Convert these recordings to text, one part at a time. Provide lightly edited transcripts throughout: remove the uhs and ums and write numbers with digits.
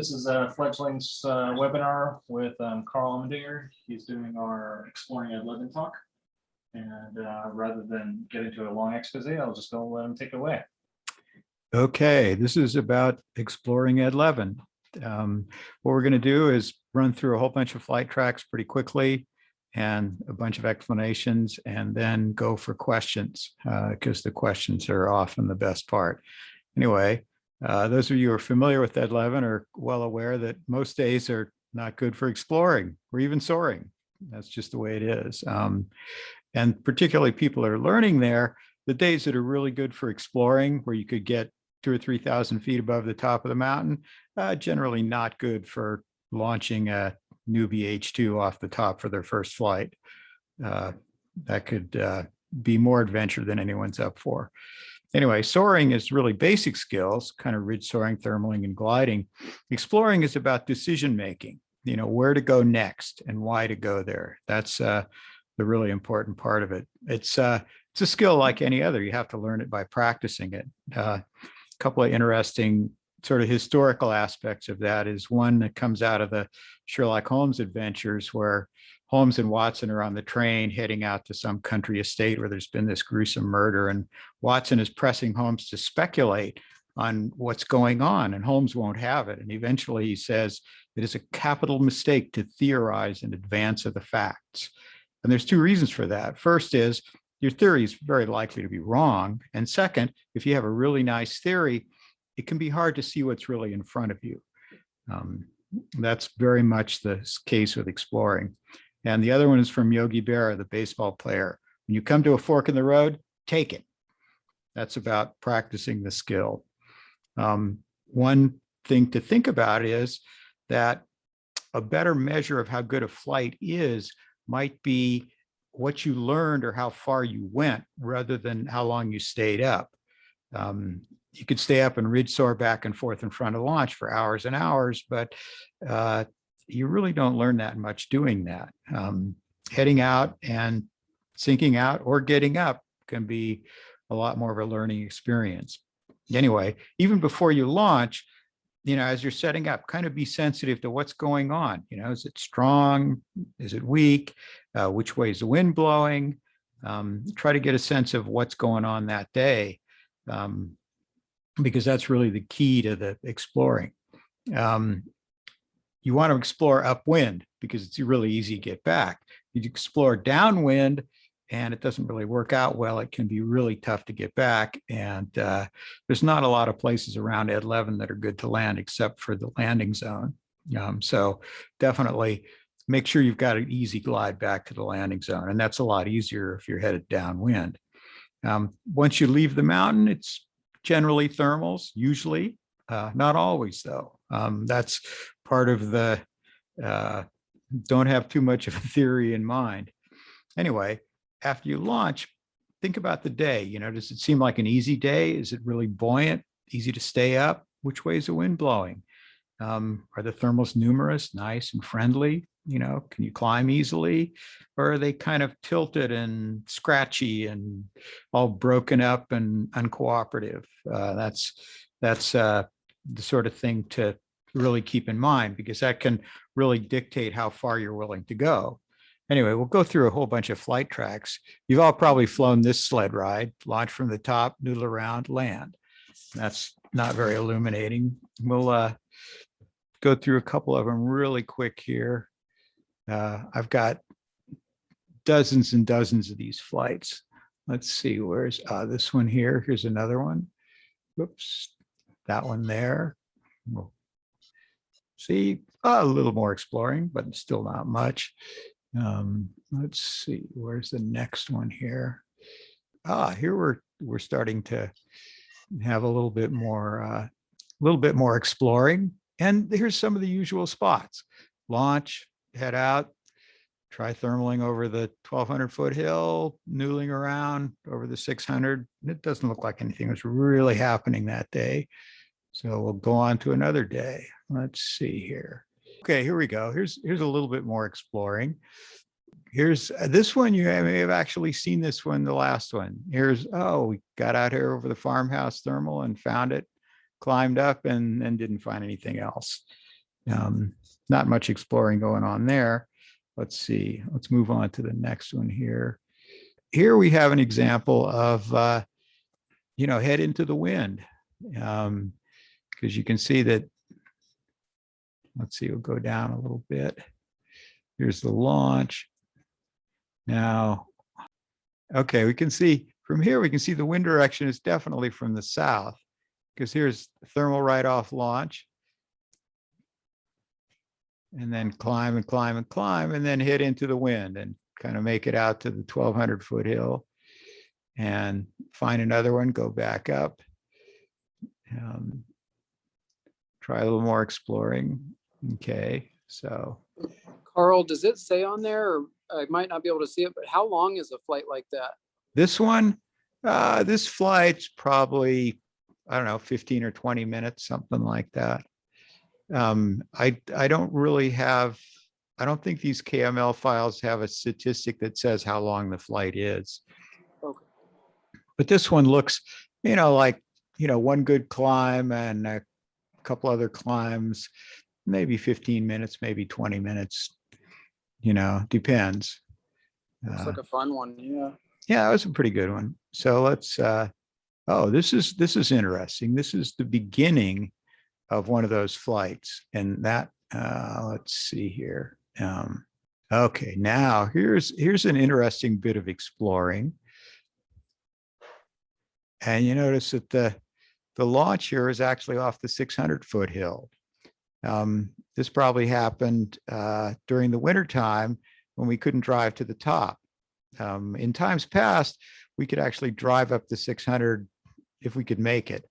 This is a Fledgling's webinar with Karl Allmendinger. He's doing our Exploring Ed Levin talk. And rather than get into a long expose, I'll just go let him take it away. Okay, this is about exploring Ed Levin. What we're going to do is run through a whole bunch of flight tracks pretty quickly and a bunch of explanations, and then go for questions because the questions are often the best part. Anyway, those of you who are familiar with Ed Levin are well aware that most days are not good for exploring or even soaring. That's just the way it is. And particularly people that are learning there, the days that are really good for exploring, where you could get 2,000 or 3,000 feet above the top of the mountain, generally not good for launching a newbie H2 off the top for their first flight. That could be more adventure than anyone's up for. Anyway, soaring is really basic skills, kind of ridge soaring, thermaling, and gliding. Exploring is about decision making, you know, where to go next and why to go there. That's the really important part of it. It's a skill like any other. You have to learn it by practicing it. A couple of interesting sort of historical aspects of that is one that comes out of the Sherlock Holmes adventures, where Holmes and Watson are on the train heading out to some country estate where there's been this gruesome murder, and Watson is pressing Holmes to speculate on what's going on, and Holmes won't have it. And eventually he says it is a capital mistake to theorize in advance of the facts. And there's two reasons for that. First is your theory is very likely to be wrong. And second, if you have a really nice theory, it can be hard to see what's really in front of you. That's very much the case with exploring. And the other one is from Yogi Berra, the baseball player. When you come to a fork in the road, take it. That's about practicing the skill. One thing to think about is that a better measure of how good a flight is might be what you learned or how far you went, rather than how long you stayed up. You could stay up and ridge soar back and forth in front of launch for hours and hours, but you really don't learn that much doing that. Heading out and sinking out or getting up can be a lot more of a learning experience. Anyway, even before you launch, you know, as you're setting up, kind of be sensitive to what's going on. You know, is it strong? Is it weak? Which way is the wind blowing? Try to get a sense of what's going on that day, because that's really the key to the exploring. You want to explore upwind because it's really easy to get back. You explore downwind and it doesn't really work out well. It can be really tough to get back. And there's not a lot of places around Ed Levin that are good to land except for the landing zone. So definitely make sure you've got an easy glide back to the landing zone. And that's a lot easier if you're headed downwind. Once you leave the mountain, it's generally thermals, usually, not always though. That's part of the don't have too much of a theory in mind. Anyway, after you launch, think about the day. You know, does it seem like an easy day? Is it really buoyant, easy to stay up? Which way is the wind blowing? Are the thermals numerous, nice and friendly? You know, can you climb easily? Or are they kind of tilted and scratchy and all broken up and uncooperative? That's the sort of thing to really keep in mind, because that can really dictate how far you're willing to go. Anyway, we'll go through a whole bunch of flight tracks. You've all probably flown this sled ride: launch from the top, noodle around, land. That's not very illuminating. We'll go through a couple of them really quick here. I've got dozens and dozens of these flights. Let's see, where's this one here? Here's another one. Whoops, that one there. We'll see a little more exploring, but still not much. Let's see, where's the next one here? Here we're starting to have a little bit more exploring. And here's some of the usual spots: launch, head out, try thermaling over the 1,200 foot hill, noodling around over the 600. It doesn't look like anything was really happening that day. So we'll go on to another day. Let's see here. Okay, here we go. Here's a little bit more exploring. Here's this one. You may have actually seen this one, the last one. We got out here over the farmhouse thermal and found it, climbed up and didn't find anything else. Not much exploring going on there. Let's see. Let's move on to the next one here. Here we have an example of, head into the wind. Because you can see that, let's see, we'll go down a little bit. Here's the launch. Now, okay, we can see from here, we can see the wind direction is definitely from the south, because here's thermal right off launch. And then climb and climb and climb, and then hit into the wind and kind of make it out to the 1,200-foot hill and find another one, go back up. Try a little more exploring. Okay, so. Carl, does it say on there, or I might not be able to see it, but how long is a flight like that? This one, this flight's probably, I don't know, 15 or 20 minutes, something like that. I don't really have, I don't think these KML files have a statistic that says how long the flight is. Okay. But this one looks, like, one good climb and a couple other climbs, maybe 15 minutes, maybe 20 minutes, depends. Looks like a fun one. Yeah. Yeah, it was a pretty good one. So let's, oh, this is interesting. This is the beginning of one of those flights. And that, let's see here. Okay, now here's an interesting bit of exploring. And you notice that the launch here is actually off the 600-foot hill. This probably happened during the winter time when we couldn't drive to the top. In times past, we could actually drive up the 600 if we could make it.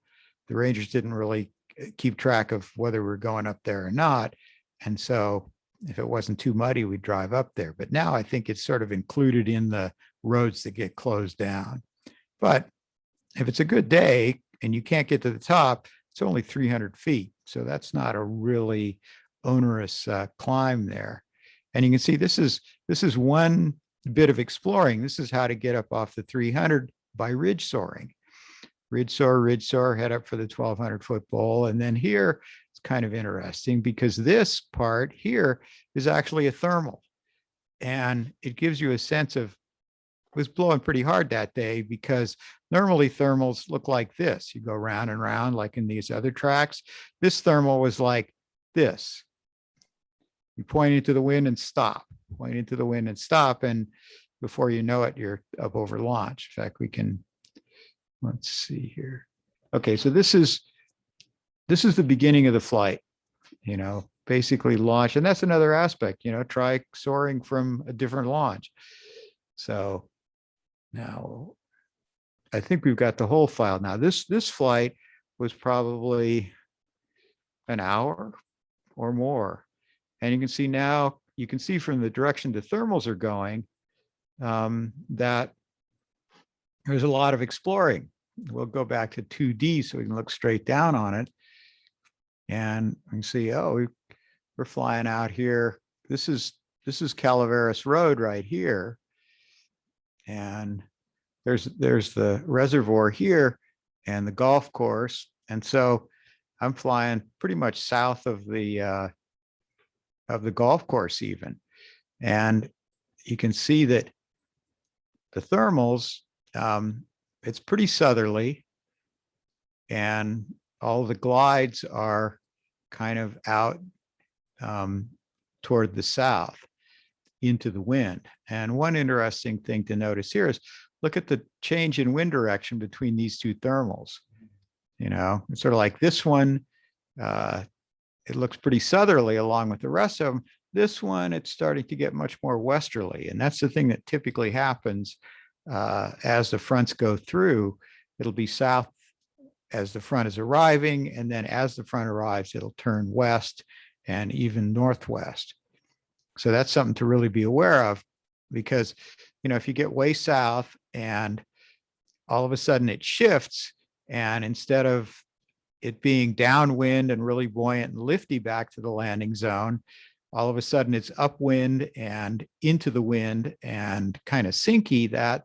The Rangers didn't really keep track of whether we're going up there or not. And so if it wasn't too muddy, we'd drive up there. But now I think it's sort of included in the roads that get closed down. But if it's a good day and you can't get to the top, it's only 300 feet. So that's not a really onerous climb there. And you can see this is one bit of exploring. This is how to get up off the 300 by ridge soaring. Ridge soar, head up for the 1,200-foot bowl. And then here, it's kind of interesting because this part here is actually a thermal. And it gives you a sense of, it was blowing pretty hard that day because normally thermals look like this. You go round and round like in these other tracks. This thermal was like this. You point into the wind and stop, point into the wind and stop. And before you know it, you're up over launch. In fact, we can, let's see here. Okay, so this is the beginning of the flight, basically launch. And that's another aspect, try soaring from a different launch. So now I think we've got the whole file. Now this flight was probably an hour or more. And you can see now, you can see from the direction the thermals are going that there's a lot of exploring. We'll go back to 2D so we can look straight down on it. And we can see, oh, we're flying out here. This is Calaveras Road right here. And there's the reservoir here and the golf course. And so I'm flying pretty much south of the golf course even. And you can see that the thermals, it's pretty southerly, and all the glides are kind of out toward the south into the wind. And one interesting thing to notice here is look at the change in wind direction between these two thermals. It's sort of like this one, it looks pretty southerly along with the rest of them. This one, it's starting to get much more westerly. And that's the thing that typically happens as the fronts go through. It'll be south as the front is arriving. And then as the front arrives, it'll turn west and even northwest. So that's something to really be aware of because, if you get way south and all of a sudden it shifts, and instead of it being downwind and really buoyant and lifty back to the landing zone, all of a sudden it's upwind and into the wind and kind of sinky, that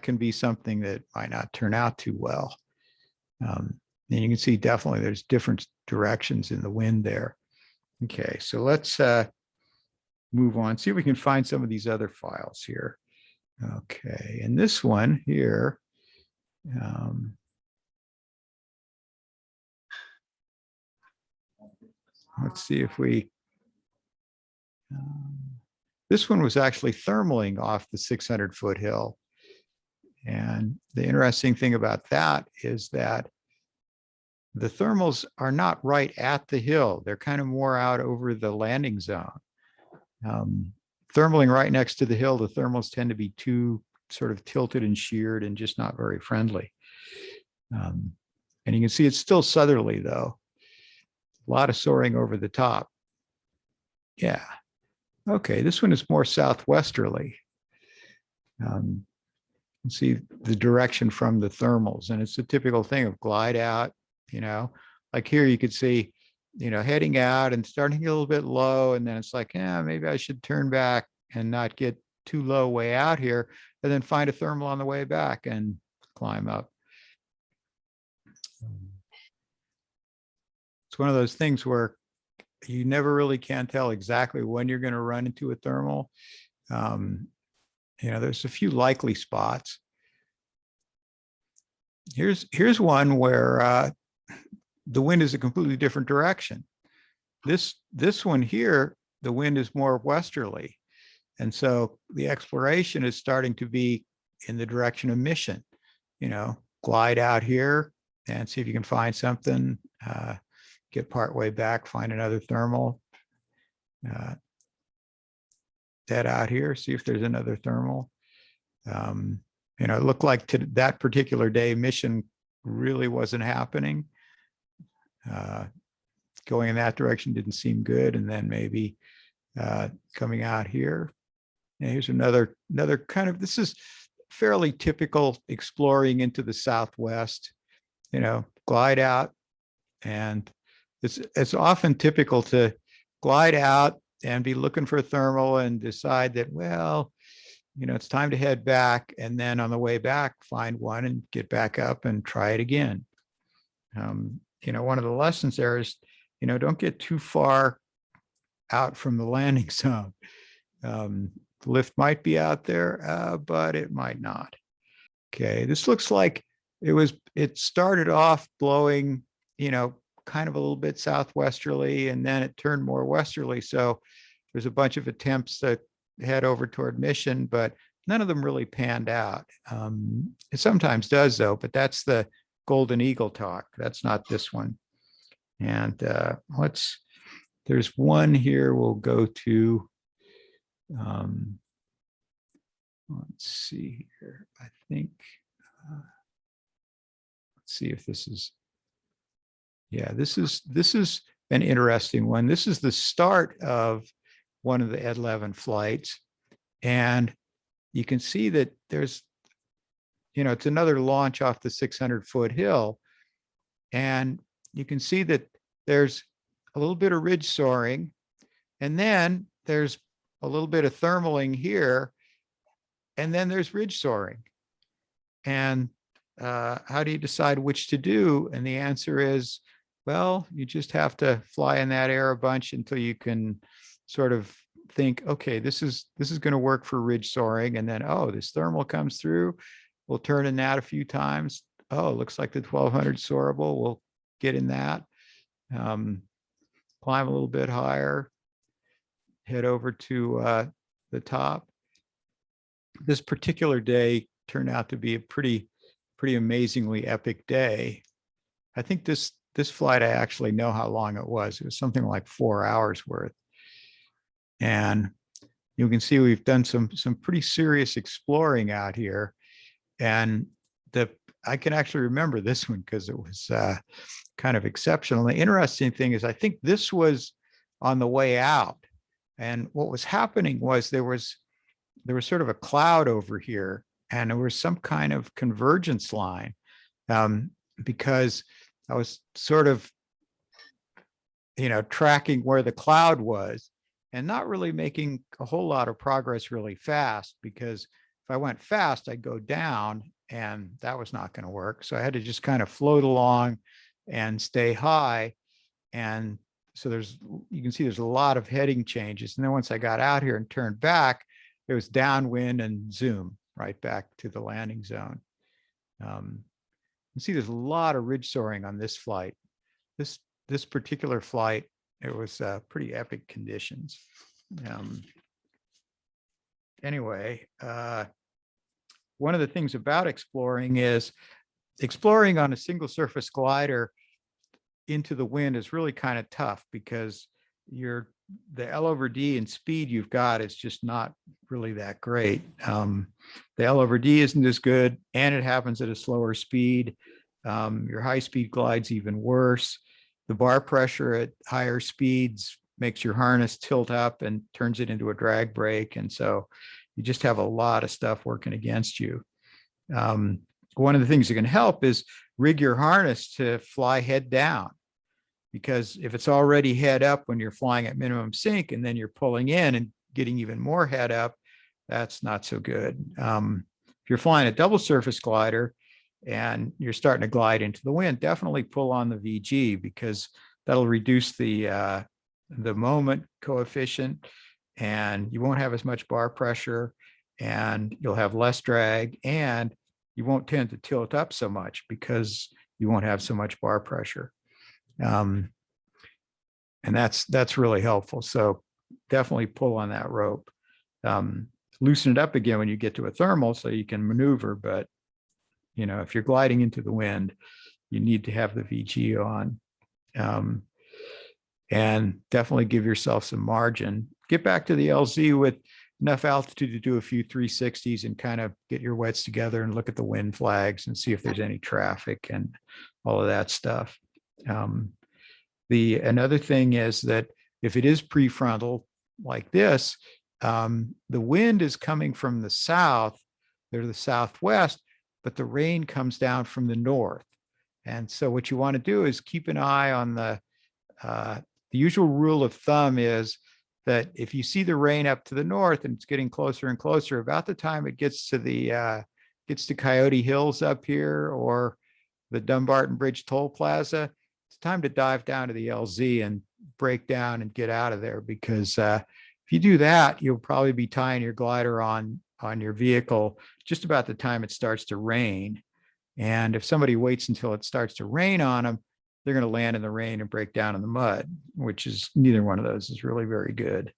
can be something that might not turn out too well. And you can see definitely there's different directions in the wind there. Okay, so let's move on, see if we can find some of these other files here. Okay, and this one here, let's see if we, this one was actually thermaling off the 600-foot hill. And the interesting thing about that is that the thermals are not right at the hill. They're kind of more out over the landing zone. Thermaling right next to the hill, the thermals tend to be too sort of tilted and sheared and just not very friendly. And you can see it's still southerly though. A lot of soaring over the top. Yeah. Okay, this one is more southwesterly. You can see the direction from the thermals, and it's a typical thing of glide out, like here you could see, heading out and starting a little bit low, and then it's like, yeah, maybe I should turn back and not get too low way out here, and then find a thermal on the way back and climb up. It's one of those things where you never really can tell exactly when you're going to run into a thermal. There's a few likely spots. Here's one where the wind is a completely different direction. This one here, the wind is more westerly. And so the exploration is starting to be in the direction of mission, glide out here and see if you can find something, get part way back, find another thermal, head out here, see if there's another thermal. It looked like to that particular day, mission really wasn't happening. Going in that direction didn't seem good. And then maybe coming out here. And here's another kind of, this is fairly typical exploring into the Southwest, glide out. And it's often typical to glide out and be looking for a thermal and decide that, well, it's time to head back. And then on the way back, find one and get back up and try it again. One of the lessons there is, don't get too far out from the landing zone. The lift might be out there, but it might not. Okay, this looks like it started off blowing, kind of a little bit southwesterly, and then it turned more westerly. So there's a bunch of attempts to head over toward mission, but none of them really panned out. It sometimes does though, but that's the Golden Eagle talk. That's not this one. And there's one here we'll go to. Let's see here. I think, let's see if this is, yeah, this is an interesting one. This is the start of one of the Ed Levin flights. And you can see that there's, it's another launch off the 600-foot hill. And you can see that there's a little bit of ridge soaring. And then there's a little bit of thermaling here. And then there's ridge soaring. And how do you decide which to do? And the answer is, well, you just have to fly in that air a bunch until you can sort of think, okay, this is going to work for ridge soaring. And then, oh, this thermal comes through. We'll turn in that a few times. Oh, looks like the 1200 soarable. We'll get in that. Climb a little bit higher. Head over to the top. This particular day turned out to be a pretty amazingly epic day. I think this flight, I actually know how long it was. It was something like 4 hours worth. And you can see we've done some pretty serious exploring out here. And I can actually remember this one because it was kind of exceptional. The interesting thing is I think this was on the way out. And what was happening was there was sort of a cloud over here, and there was some kind of convergence line, because I was sort of, tracking where the cloud was and not really making a whole lot of progress really fast, because if I went fast, I'd go down, and that was not going to work. So I had to just kind of float along and stay high. And so you can see there's a lot of heading changes. And then once I got out here and turned back, it was downwind and zoom right back to the landing zone. You can see there's a lot of ridge soaring on this flight. This particular flight, it was pretty epic conditions. Anyway, one of the things about exploring is exploring on a single surface glider into the wind is really kind of tough because the L over D and speed you've got is just not really that great. The L over D isn't as good, and it happens at a slower speed. Your high speed glide's even worse. The bar pressure at higher speeds makes your harness tilt up and turns it into a drag brake. And so you just have a lot of stuff working against you. One of the things that can help is rig your harness to fly head down, because if it's already head up when you're flying at minimum sync and then you're pulling in and getting even more head up, that's not so good. If you're flying a double surface glider and you're starting to glide into the wind, definitely pull on the VG, because that'll reduce the moment coefficient, and you won't have as much bar pressure, and you'll have less drag, and you won't tend to tilt up so much because you won't have so much bar pressure. And that's really helpful. So definitely pull on that rope. Loosen it up again when you get to a thermal so you can maneuver. But, if you're gliding into the wind, you need to have the VG on. And definitely give yourself some margin. Get back to the LZ with enough altitude to do a few 360s and kind of get your wets together and look at the wind flags and see if there's any traffic and all of that stuff. Another thing is that if it is prefrontal like this, the wind is coming from the south or the southwest, but the rain comes down from the north. And so what you want to do is keep an eye on the usual rule of thumb is that if you see the rain up to the north and it's getting closer and closer, about the time it gets to Coyote Hills up here or the Dumbarton Bridge Toll Plaza, it's time to dive down to the LZ and break down and get out of there, because if you do that, you'll probably be tying your glider on your vehicle just about the time it starts to rain. And if somebody waits until it starts to rain on them, they're going to land in the rain and break down in the mud, which is neither one of those is really very good.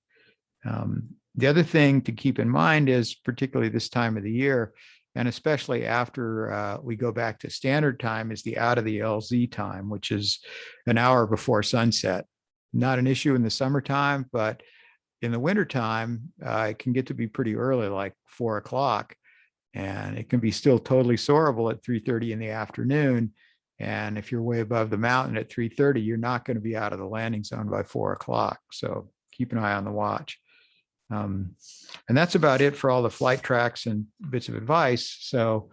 The other thing to keep in mind is, particularly this time of the year, and especially after we go back to standard time, is the out of the LZ time, which is an hour before sunset. Not an issue in the summertime, but in the wintertime, it can get to be pretty early, like 4 o'clock. And it can be still totally soarable at 3:30 in the afternoon. And if you're way above the mountain at 3:30, you're not going to be out of the landing zone by 4 o'clock. So keep an eye on the watch. And that's about it for all the flight tracks and bits of advice. So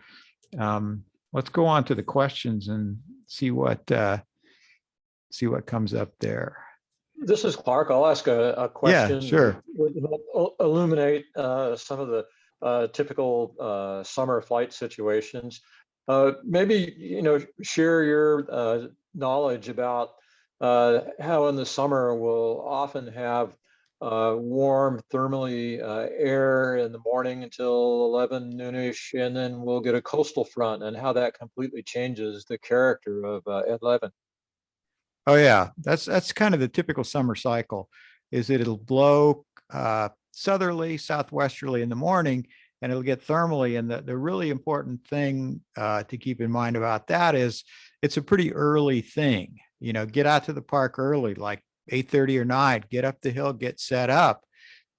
let's go on to the questions and see what comes up there. This is Clark. I'll ask a question. Yeah, sure. Would help illuminate some of the typical summer flight situations. Maybe, share your knowledge about how in the summer we'll often have warm thermally air in the morning until 11 noonish, and then we'll get a coastal front, and how that completely changes the character of Ed Levin. Oh yeah, that's kind of the typical summer cycle, is that it'll blow southerly, southwesterly in the morning, and it'll get thermally. And the really important thing to keep in mind about that is it's a pretty early thing. Get out to the park early, like 8:30 or 9, get up the hill, get set up,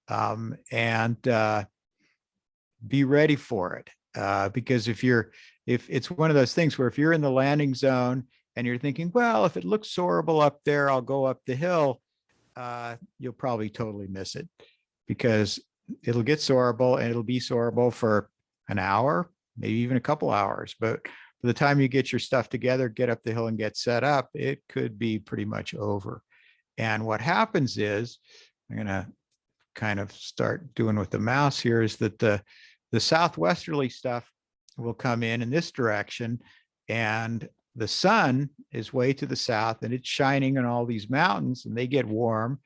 and be ready for it. Because if it's one of those things where if you're in the landing zone and you're thinking, well, if it looks soarable up there, I'll go up the hill, you'll probably totally miss it, because it'll get soarable and it'll be soarable for an hour, maybe even a couple hours. But by the time you get your stuff together, get up the hill and get set up, it could be pretty much over. And what happens is, I'm going to kind of start doing with the mouse here, is that the southwesterly stuff will come in this direction, and the sun is way to the south and it's shining on all these mountains and they get warm.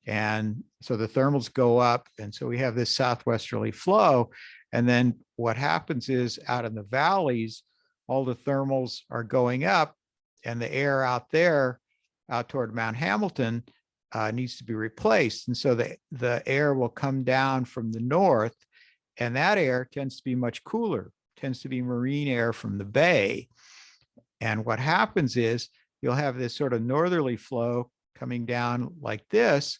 And so the thermals go up. And so we have this southwesterly flow. And then what happens is out in the valleys, all the thermals are going up and the air out there, out toward Mount Hamilton, needs to be replaced. And so the air will come down from the north, and that air tends to be much cooler, tends to be marine air from the bay. And what happens is you'll have this sort of northerly flow coming down like this,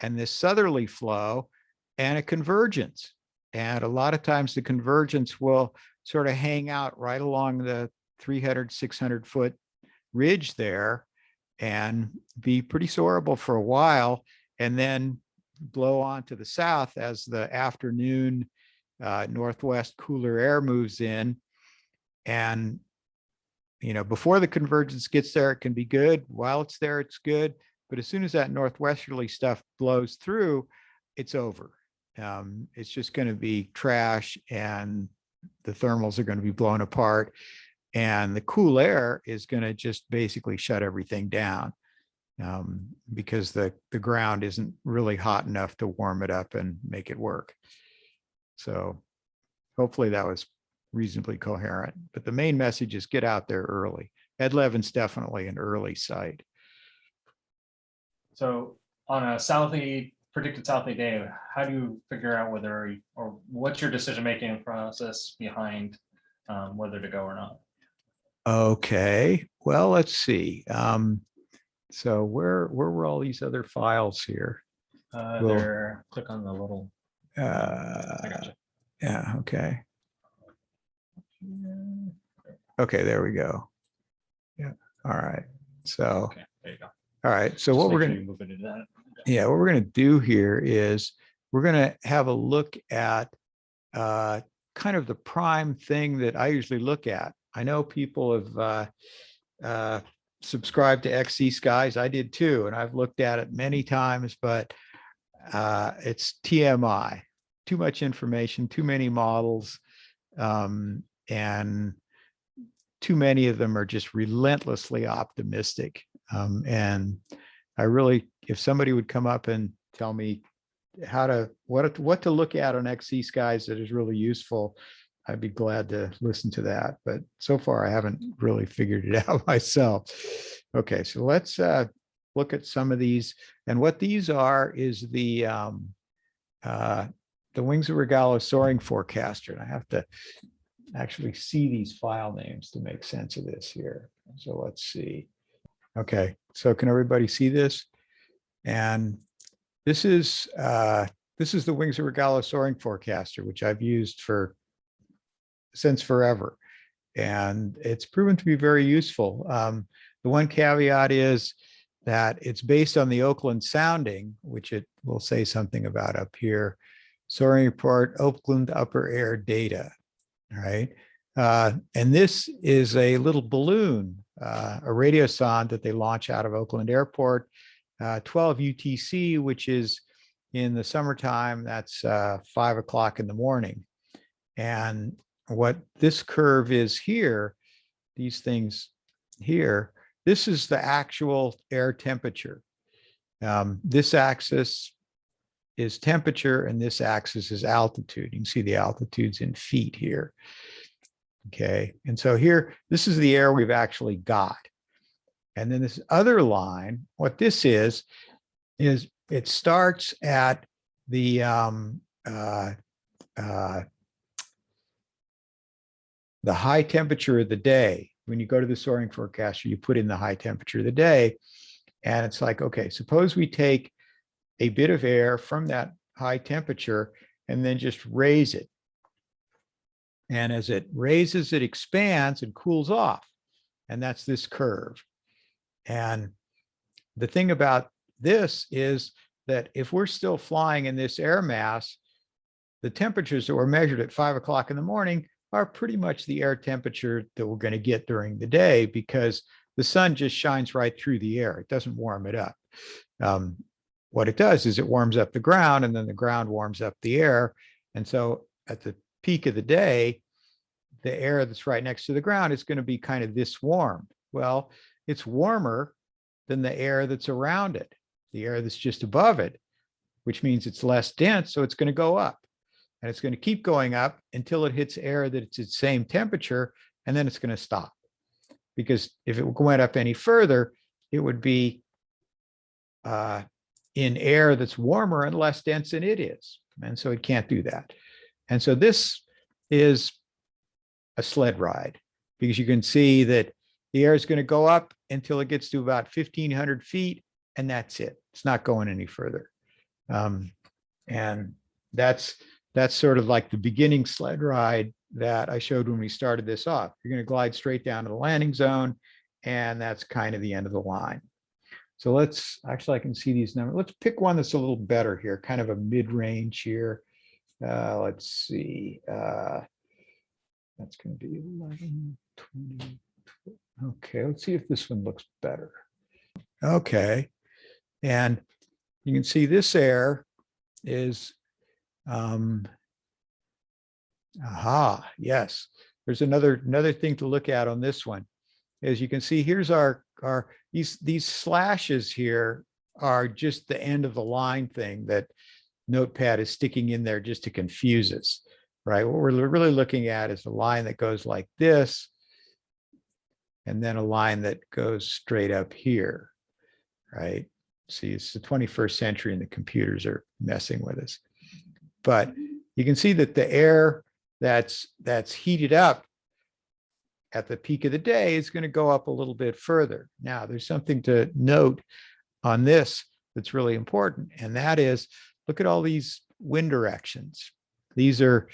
and this southerly flow, and a convergence. And a lot of times the convergence will sort of hang out right along the 300, 600 foot ridge there and be pretty soarable for a while, and then blow on to the south as the afternoon northwest cooler air moves in. And before the convergence gets there, it can be good. While it's there, it's good. But as soon as that northwesterly stuff blows through, it's over. It's just going to be trash, and the thermals are going to be blown apart, and the cool air is going to just basically shut everything down, because the ground isn't really hot enough to warm it up and make it work. So hopefully that was reasonably coherent, but the main message is get out there early. Ed Levin's definitely an early site. So on a predicted southerly day, how do you figure out whether, or what's your decision-making process behind whether to go or not? Okay, well, let's see. So where were all these other files here? There, click on the little. I Uh, gotcha. yeah, okay. Okay, there we go. Yeah, all right. So, Okay, there you go. all right. So Just what make we're sure gonna, you move it into that. what we're gonna do here is we're gonna have a look at kind of the prime thing that I usually look at. I know people have subscribed to XC Skies. I did too, and I've looked at it many times, but it's TMI, too much information, too many models, and too many of them are just relentlessly optimistic. And I really, if somebody would come up and tell me what to look at on XC Skies that is really useful, I'd be glad to listen to that. But so far, I haven't really figured it out myself. Okay, so let's look at some of these. And what these are is the Wings of Regalo Soaring Forecaster. And I have to actually see these file names to make sense of this here. So let's see. Okay, so can everybody see this? And this is the Wings of Regalo Soaring Forecaster, which I've used since forever. And it's proven to be very useful. The one caveat is that it's based on the Oakland sounding, which it will say something about up here. Soaring Report, Oakland Upper Air Data, right? And this is a little balloon, a radiosonde that they launch out of Oakland Airport, 12 UTC, which is in the summertime, that's 5 o'clock in the morning. And what this curve is here, these things here, this is the actual air temperature. This axis is temperature and this axis is altitude. You can see the altitudes in feet here. Okay, and so here, this is the air we've actually got. And then this other line, what this is it starts at the high temperature of the day. When you go to the soaring forecaster, you put in the high temperature of the day. And it's like, okay, suppose we take a bit of air from that high temperature and then just raise it. And as it raises, it expands and cools off. And that's this curve. And the thing about this is that if we're still flying in this air mass, the temperatures that were measured at 5 o'clock in the morning are pretty much the air temperature that we're going to get during the day, because the sun just shines right through the air. It doesn't warm it up. What it does is it warms up the ground, and then the ground warms up the air. And so at the peak of the day, the air that's right next to the ground is going to be kind of this warm. Well, it's warmer than the air that's around it, the air that's just above it, which means it's less dense. So it's going to go up, and it's going to keep going up until it hits air that it's at the same temperature, and then it's going to stop. Because if it went up any further, it would be in air that's warmer and less dense than it is. And so it can't do that. And so this is a sled ride, because you can see that the air is going to go up until it gets to about 1,500 feet, and that's it. It's not going any further. And that's sort of like the beginning sled ride that I showed when we started this off. You're going to glide straight down to the landing zone, and that's kind of the end of the line. So let's actually, I can see these numbers. Let's pick one that's a little better here, kind of a mid-range here. Let's see. That's going to be 11, 20. Okay, let's see if this one looks better. Okay, and you can see this air is, yes. There's another thing to look at on this one. As you can see, here's our these slashes here are just the end of the line thing that Notepad is sticking in there just to confuse us, right? What we're really looking at is a line that goes like this, and then a line that goes straight up here, right? See, it's the 21st century and the computers are messing with us. But you can see that the air that's heated up at the peak of the day is going to go up a little bit further. Now, there's something to note on this that's really important, and that is, look at all these wind directions. These are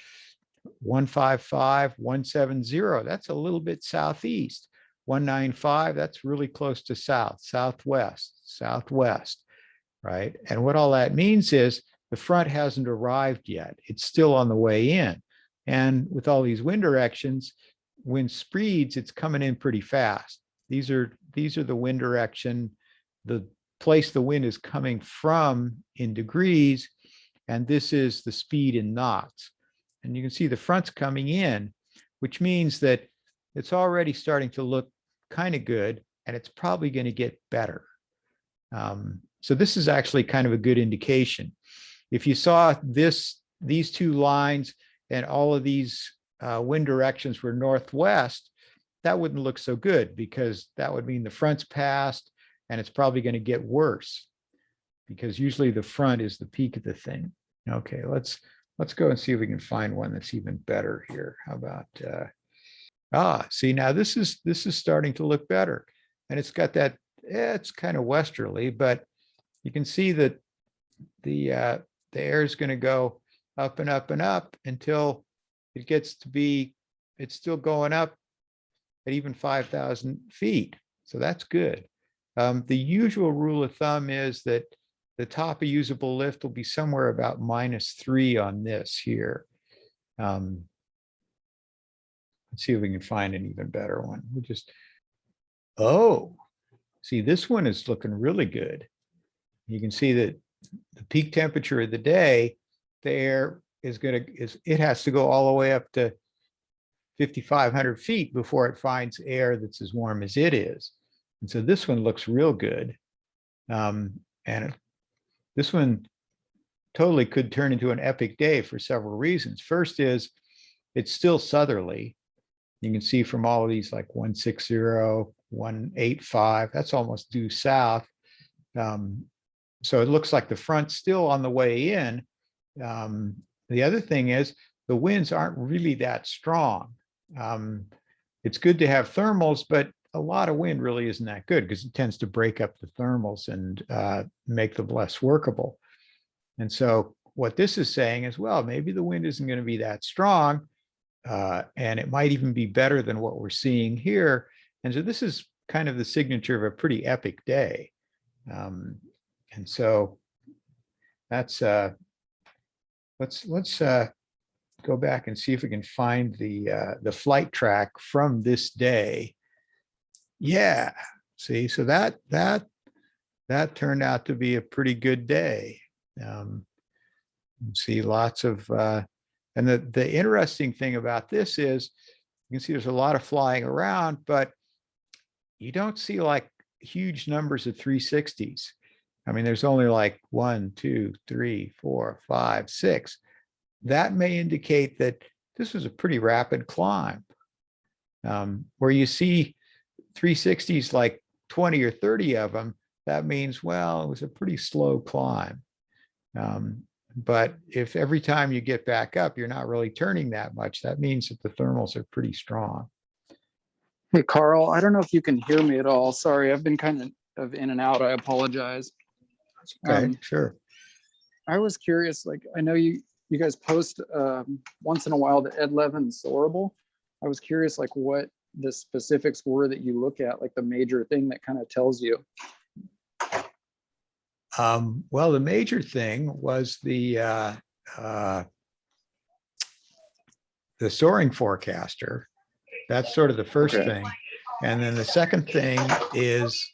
155, 170. That's a little bit southeast. 195, that's really close to south, southwest, southwest, right? And what all that means is the front hasn't arrived yet. It's still on the way in. And with all these wind directions, wind speeds, it's coming in pretty fast. These are the wind direction, the place the wind is coming from in degrees, and this is the speed in knots. And you can see the front's coming in, which means that it's already starting to look kind of good, and it's probably going to get better. So this is actually kind of a good indication. If you saw these two lines and all of these wind directions were northwest, that wouldn't look so good, because that would mean the front's passed and it's probably going to get worse, because usually the front is the peak of the thing. Okay, let's go and see if we can find one that's even better here. How about see, now this is starting to look better, and it's got that, it's kind of westerly, but you can see that the air is going to go up and up and up until it gets to be, it's still going up at even 5,000 feet. So that's good. The usual rule of thumb is that the top of usable lift will be somewhere about -3 on this here. Let's see if we can find an even better one. We'll just, see, this one is looking really good. You can see that the peak temperature of the day, the air it has to go all the way up to 5,500 feet before it finds air that's as warm as it is. And so this one looks real good. This one totally could turn into an epic day for several reasons. First is it's still southerly. You can see from all of these, like 160, 185, that's almost due south. So it looks like the front's still on the way in. The other thing is the winds aren't really that strong. It's good to have thermals, but a lot of wind really isn't that good, because it tends to break up the thermals and make them less workable. And so what this is saying is, well, maybe the wind isn't going to be that strong, and it might even be better than what we're seeing here. And so this is kind of the signature of a pretty epic day. And so that's let's go back and see if we can find the flight track from this day. Yeah, see, so that turned out to be a pretty good day. See lots of and the interesting thing about this is you can see there's a lot of flying around, but you don't see like huge numbers of 360s. I mean, there's only like 1, 2, 3, 4, 5, 6. That may indicate that this was a pretty rapid climb. Where you see 360s like 20 or 30 of them, that means, well, it was a pretty slow climb. But if every time you get back up, you're not really turning that much, that means that the thermals are pretty strong. Hey, Carl, I don't know if you can hear me at all. Sorry, I've been kind of in and out. I apologize. Okay, sure. I was curious, like, I know you guys post once in a while the Ed Levin Soarable. I was curious, like, what the specifics were that you look at, like the major thing that kind of tells you. Well, the major thing was the soaring forecaster. That's sort of the first thing. And then the second thing is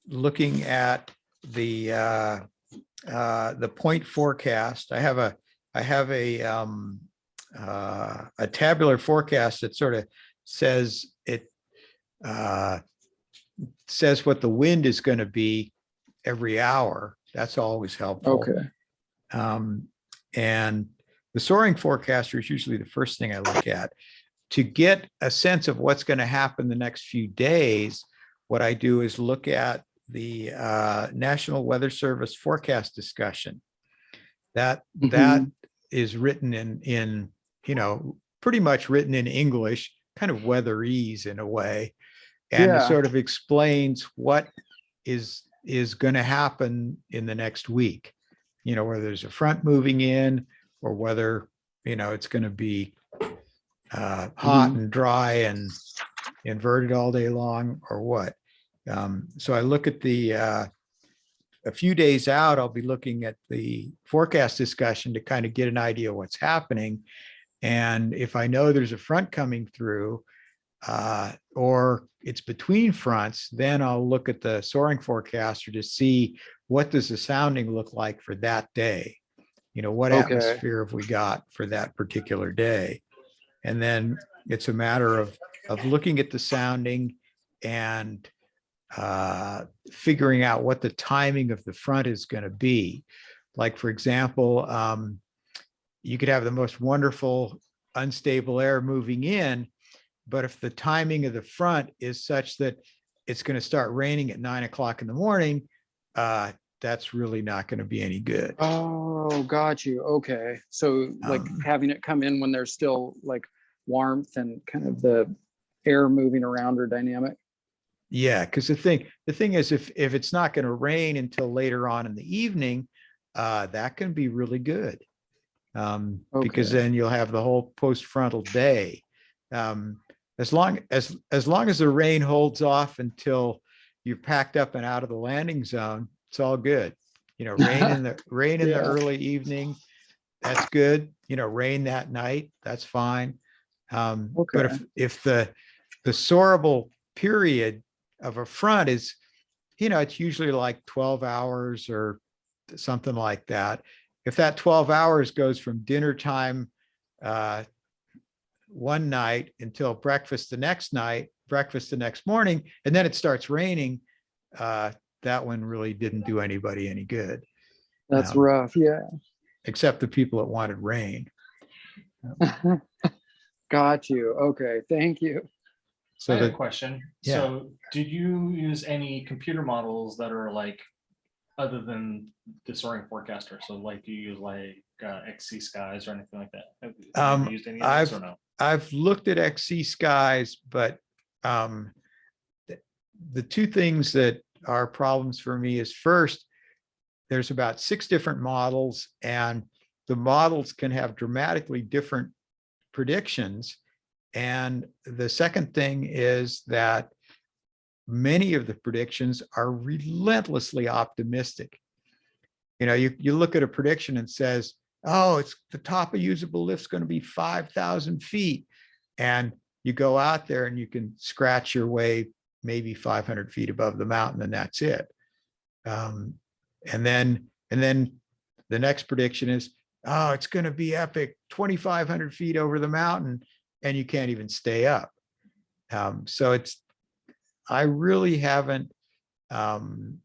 looking at the point forecast. I have a tabular forecast that sort of says says what the wind is going to be every hour. That's always helpful. Okay. And the soaring forecaster is usually the first thing I look at. To get a sense of what's going to happen the next few days, what I do is look at the National Weather Service forecast discussion. That is written in pretty much written in English, kind of weatherese in a way, and it sort of explains what is going to happen in the next week. Whether there's a front moving in, or whether it's going to be hot and dry and inverted all day long, or what. So I look at a few days out, I'll be looking at the forecast discussion to kind of get an idea of what's happening. And if I know there's a front coming through, or it's between fronts, then I'll look at the soaring forecaster to see what does the sounding look like for that day. What atmosphere have we got for that particular day? And then it's a matter of looking at the sounding and figuring out what the timing of the front is going to be. Like, for example, you could have the most wonderful unstable air moving in, but if the timing of the front is such that it's going to start raining at 9 o'clock in the morning, that's really not going to be any good. Oh, got you. Okay. So like having it come in when there's still like warmth and kind of the air moving around or dynamic. Yeah, because the thing is, if it's not going to rain until later on in the evening, that can be really good. Because then you'll have the whole post-frontal day. As long as the rain holds off until you're packed up and out of the landing zone, it's all good. Rain in the early evening, that's good. Rain that night, that's fine. But if the soarable period of a front is, it's usually like 12 hours or something like that. If that 12 hours goes from dinner time one night until breakfast the next night, breakfast the next morning, and then it starts raining, that one really didn't do anybody any good. That's rough. Yeah. Except the people that wanted rain. Got you. Okay. Thank you. So I have a question. Yeah. So did you use any computer models that are like, other than the soaring forecaster? So like, do you use like XC skies or anything like that? Have you used any of those or no? I've looked at XC skies, but the two things that are problems for me is, first, there's about 6 different models, and the models can have dramatically different predictions. And the second thing is that many of the predictions are relentlessly optimistic. You look at a prediction and says, oh, it's the top of usable lift's going to be 5,000 feet. And you go out there and you can scratch your way maybe 500 feet above the mountain, and that's it. And then the next prediction is, oh, it's going to be epic, 2,500 feet over the mountain, and you can't even stay up. So I really haven't been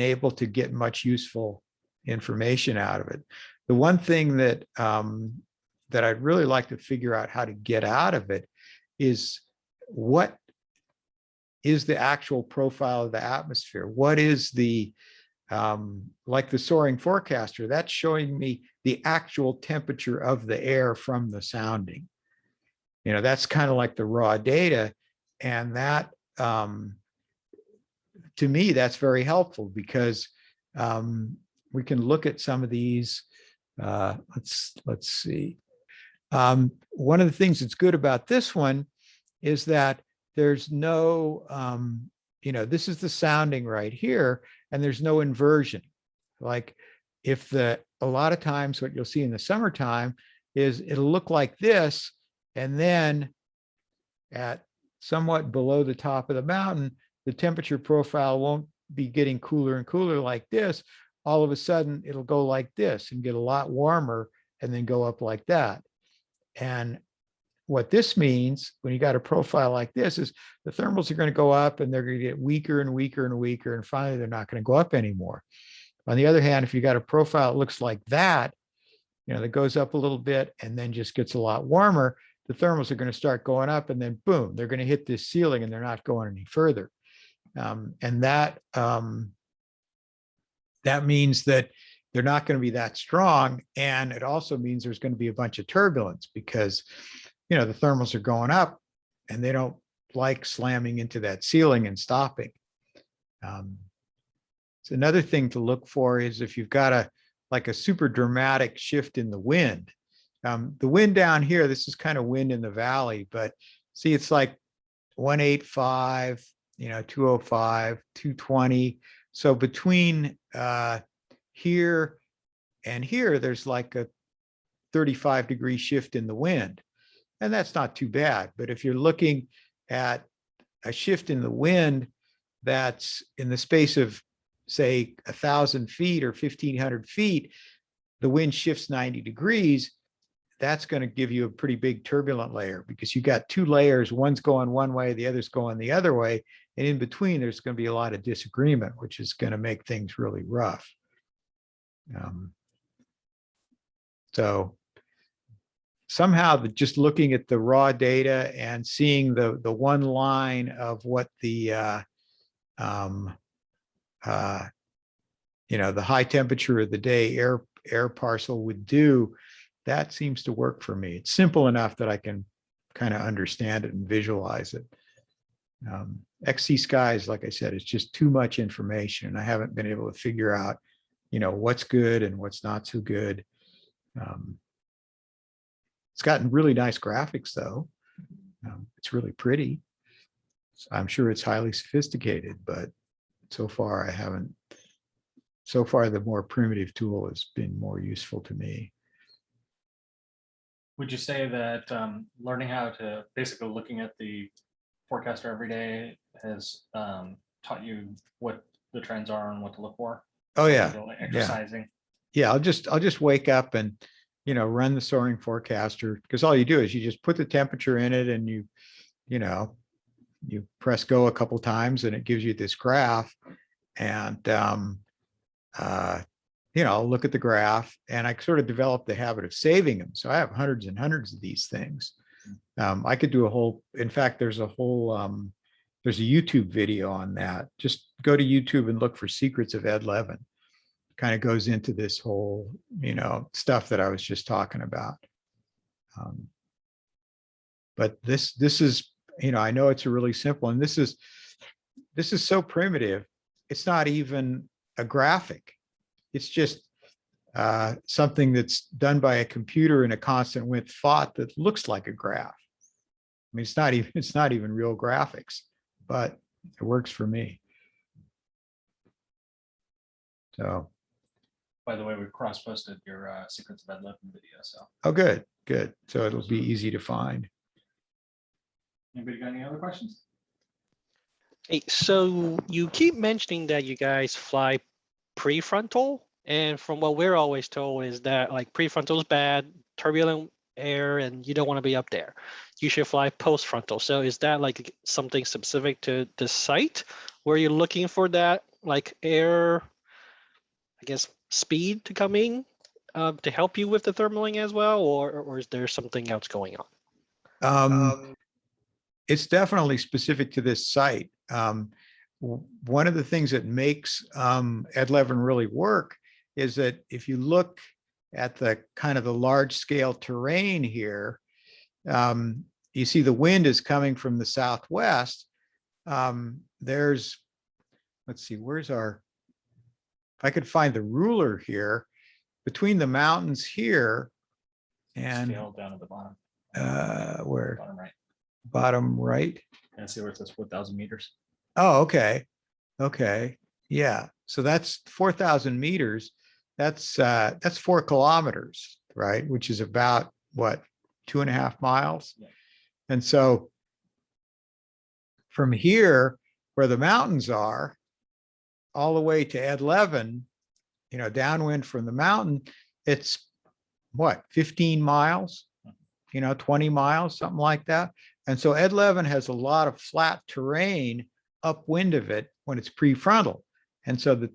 able to get much useful information out of it. The one thing that that I'd really like to figure out how to get out of it is what is the actual profile of the atmosphere? What is the, like the soaring forecaster, that's showing me the actual temperature of the air from the sounding. You know, that's kind of like the raw data. And that, to me, that's very helpful because we can look at some of these. Let's see. One of the things that's good about this one is that there's no, you know, this is the sounding right here, and there's no inversion. Like if a lot of times what you'll see in the summertime is it'll look like this, and then at somewhat below the top of the mountain, the temperature profile won't be getting cooler and cooler like this. All of a sudden, it'll go like this and get a lot warmer and then go up like that. And what this means when you got a profile like this is the thermals are going to go up and they're going to get weaker and weaker and weaker. And finally, they're not going to go up anymore. On the other hand, if you got a profile that looks like that, you know, that goes up a little bit and then just gets a lot warmer, the thermals are going to start going up and then boom, they're going to hit this ceiling and they're not going any further. And that means that they're not going to be that strong. And it also means there's going to be a bunch of turbulence because, you know, the thermals are going up and they don't like slamming into that ceiling and stopping. So another thing to look for is if you've got a super dramatic shift in the wind. The wind down here, this is kind of wind in the valley, but see, it's like 185, you know, 205, 220. So between here and here, there's like a 35-degree shift in the wind. And that's not too bad. But if you're looking at a shift in the wind that's in the space of, say, 1,000 feet or 1,500 feet, the wind shifts 90 degrees, that's going to give you a pretty big turbulent layer because you got two layers, one's going one way, the other's going the other way. And in between, there's going to be a lot of disagreement, which is going to make things really rough. So somehow just looking at the raw data and seeing the one line of what the, you know, the high temperature of the day air parcel would do, that seems to work for me. It's simple enough that I can kind of understand it and visualize it. XC skies, like I said, it's just too much information. And I haven't been able to figure out, you know, what's good and what's not so good. It's gotten really nice graphics though. It's really pretty. I'm sure it's highly sophisticated, but so far I haven't. So far, the more primitive tool has been more useful to me. Would you say that learning how to basically looking at the forecaster every day has taught you what the trends are and what to look for? Oh yeah, exercising. Yeah, I'll just wake up and, you know, run the soaring forecaster, because all you do is you just put the temperature in it and you know, you press go a couple times and it gives you this graph. And you know, I'll look at the graph and I sort of developed the habit of saving them. So I have hundreds and hundreds of these things. I could do a whole, in fact, there's a YouTube video on that. Just go to YouTube and look for Secrets of Ed Levin. Kind of goes into this whole, you know, stuff that I was just talking about. But this is, you know, I know it's a really simple, and this is so primitive. It's not even a graphic. It's just something that's done by a computer in a constant width font that looks like a graph. I mean, it's not even real graphics, but it works for me. So. By the way, we cross-posted your Secrets of Ed Levin video. So. Oh, good. So it'll be easy to find. Anybody got any other questions? Hey, so you keep mentioning that you guys fly prefrontal, and from what we're always told is that like prefrontal is bad, turbulent air, and you don't want to be up there. you should fly post frontal. So is that like something specific to the site where you're looking for that like air, I guess, speed to come in to help you with the thermaling as well, or is there something else going on? It's definitely specific to this site. One of the things that makes Ed11 really work is that if you look at the kind of the large scale terrain here, you see the wind is coming from the southwest. There's, let's see, where's our, if I could find the ruler here, between the mountains here and Scale down at the bottom. where? Bottom right. Bottom right. And see where it says 4,000 meters. Oh, okay. Okay. Yeah. So that's 4,000 meters. That's 4 kilometers, right? Which is about what, 2.5 miles. Yeah. And so from here, where the mountains are, all the way to Ed11, downwind from the mountain, it's what, 15 miles, 20 miles, something like that. And so Ed11 has a lot of flat terrain upwind of it when it's prefrontal. And so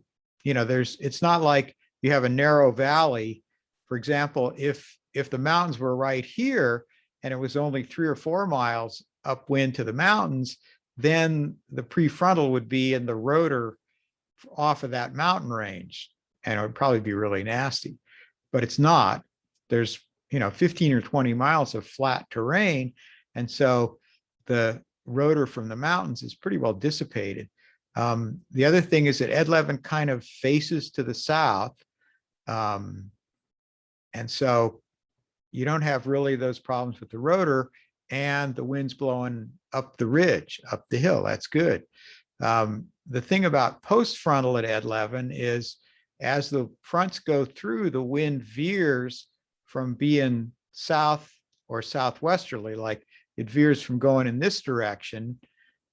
it's not like you have a narrow valley. For example, if the mountains were right here and it was only 3 or 4 miles upwind to the mountains, then the prefrontal would be in the rotor off of that mountain range, and it would probably be really nasty, but it's not. There's 15 or 20 miles of flat terrain, and so the rotor from the mountains is pretty well dissipated. The other thing is that Ed11 kind of faces to the south, and so you don't have really those problems with the rotor, and the wind's blowing up the ridge, up the hill. That's good. The thing about post-frontal at Ed11 is as the fronts go through, the wind veers from being south or southwesterly, like it veers from going in this direction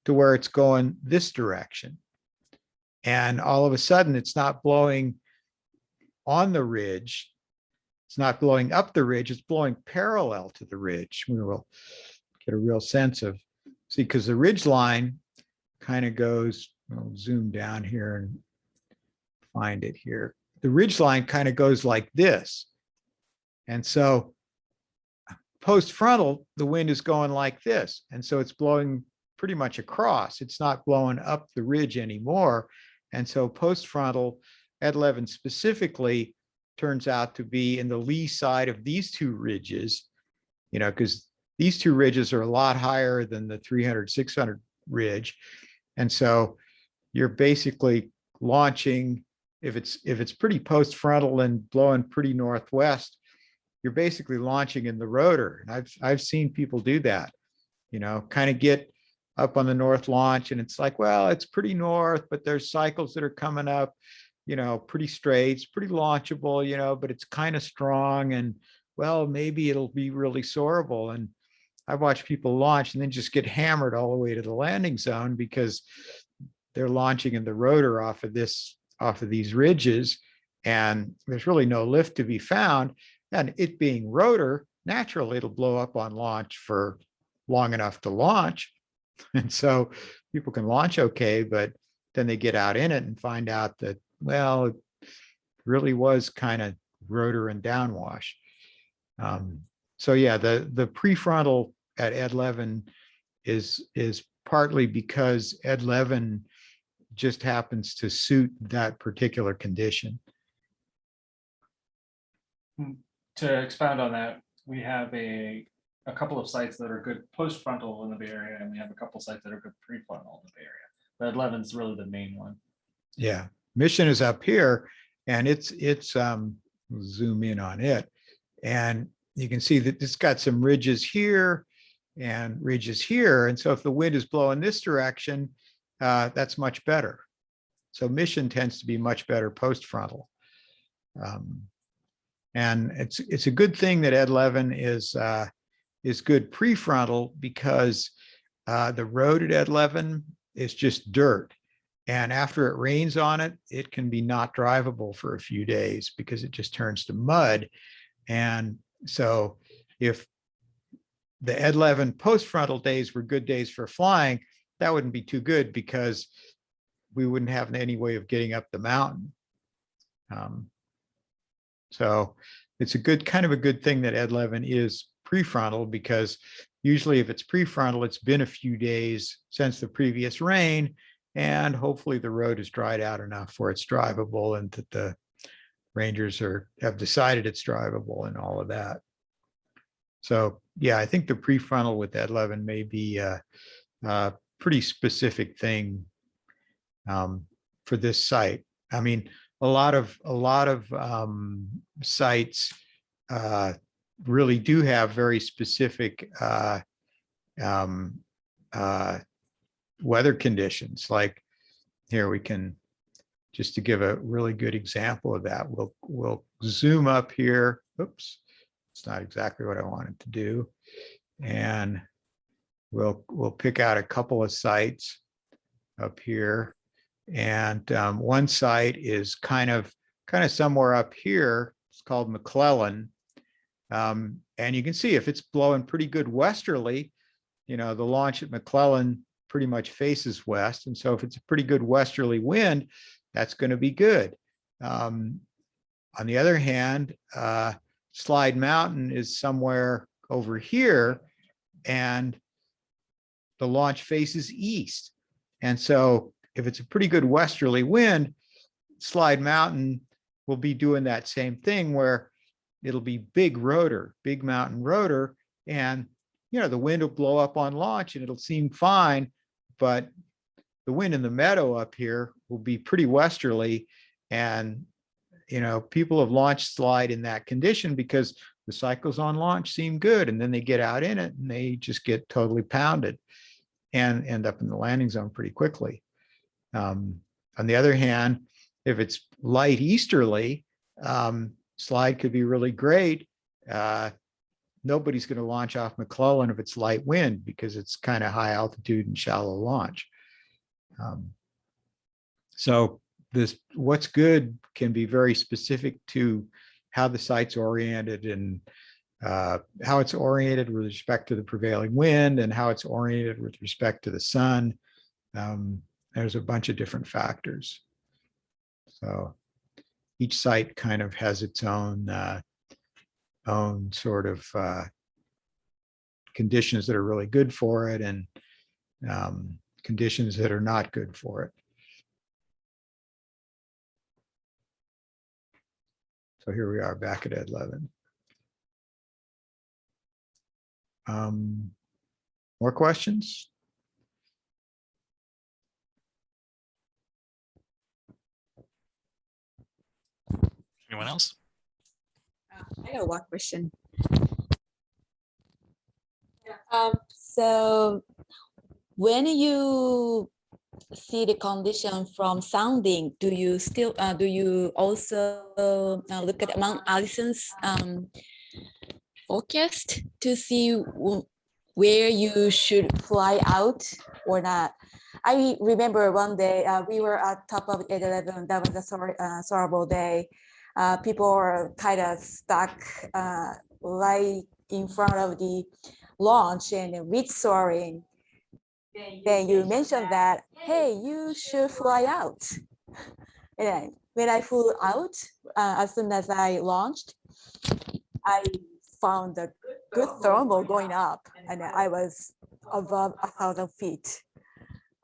to where it's going this direction. And all of a sudden, it's not blowing on the ridge. It's not blowing up the ridge. It's blowing parallel to the ridge. We will get a real sense of, see, because the ridge line kind of goes, I'll zoom down here and find it here. The ridge line kind of goes like this. And so post-frontal, the wind is going like this. And so it's blowing pretty much across. It's not blowing up the ridge anymore. And so post-frontal, Ed11 specifically turns out to be in the lee side of these two ridges, because these two ridges are a lot higher than the 300, 600 ridge. And so you're basically launching, if it's pretty post-frontal and blowing pretty northwest, you're basically launching in the rotor. And I've seen people do that, kind of get up on the north launch, and it's like, well, it's pretty north, but there's cycles that are coming up, pretty straight, it's pretty launchable, but it's kind of strong, and well, maybe it'll be really soarable. And I've watched people launch and then just get hammered all the way to the landing zone because they're launching in the rotor off of these ridges, and there's really no lift to be found. And it being rotor, naturally it'll blow up on launch for long enough to launch. And so people can launch okay, but then they get out in it and find out that, well, it really was kind of rotor and downwash. So yeah, the prefrontal at Ed11 is partly because Ed11 just happens to suit that particular condition. To expound on that, we have a couple of sites that are good post-frontal in the Bay Area, and we have a couple of sites that are good prefrontal in the Bay Area. But Ed11 is really the main one. Yeah, Mission is up here, and it's zoom in on it, and you can see that it's got some ridges here and ridges here. And so if the wind is blowing this direction, that's much better. So Mission tends to be much better post-frontal. And it's a good thing that Ed11 is good prefrontal, because the road at Ed11 is just dirt. And after it rains on it, it can be not drivable for a few days because it just turns to mud. And so if the Ed11 post-frontal days were good days for flying, that wouldn't be too good because we wouldn't have any way of getting up the mountain. So it's a good kind of a good thing that Ed11 is prefrontal, because usually if it's prefrontal, it's been a few days since the previous rain, and hopefully the road is dried out enough where it's drivable and that the rangers have decided it's drivable and all of that. So yeah, I think the prefrontal with Ed11 may be a pretty specific thing for this site. I mean, a lot of sites really do have very specific weather conditions. Like here, we can, just to give a really good example of that, we'll zoom up here. Oops, it's not exactly what I wanted to do, and we'll pick out a couple of sites up here. And one site is kind of somewhere up here. It's called McClellan. And you can see if it's blowing pretty good westerly, the launch at McClellan pretty much faces west. And so if it's a pretty good westerly wind, that's going to be good. On the other hand, Slide Mountain is somewhere over here, and the launch faces east. And so if it's a pretty good westerly wind, Slide Mountain will be doing that same thing where it'll be big mountain rotor, and the wind will blow up on launch and it'll seem fine, but the wind in the meadow up here will be pretty westerly, and people have launched Slide in that condition because the cycles on launch seem good, and then they get out in it and they just get totally pounded and end up in the landing zone pretty quickly. On the other hand, if it's light easterly, Slide could be really great. Nobody's going to launch off McClellan if it's light wind, because it's kind of high altitude and shallow launch. So what's good can be very specific to how the site's oriented, and how it's oriented with respect to the prevailing wind, and how it's oriented with respect to the sun. There's a bunch of different factors. So each site kind of has its own sort of conditions that are really good for it, and conditions that are not good for it. So here we are back at Ed11. More questions? Anyone else? I got one question. So when you see the condition from sounding, do you also look at Mount Allison's forecast to see where you should fly out or not? I remember one day we were at top of Ed11. That was a soarable day. People were kind of stuck right in front of the launch and with soaring. Then you mentioned that, hey, you should fly out. And when I flew out, as soon as I launched, I found a good thermal going up, and I was above 1,000 feet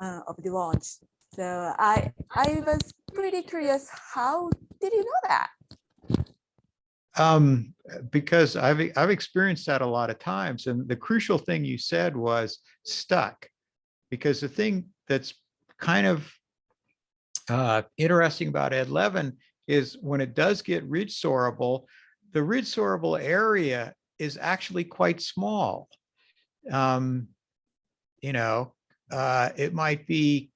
of the launch. So I was pretty curious, how did you know that? Because I've experienced that a lot of times, and the crucial thing you said was stuck. Because the thing that's kind of interesting about Ed11 is when it does get ridge soarable, the ridge soarable area is actually quite small. It might be,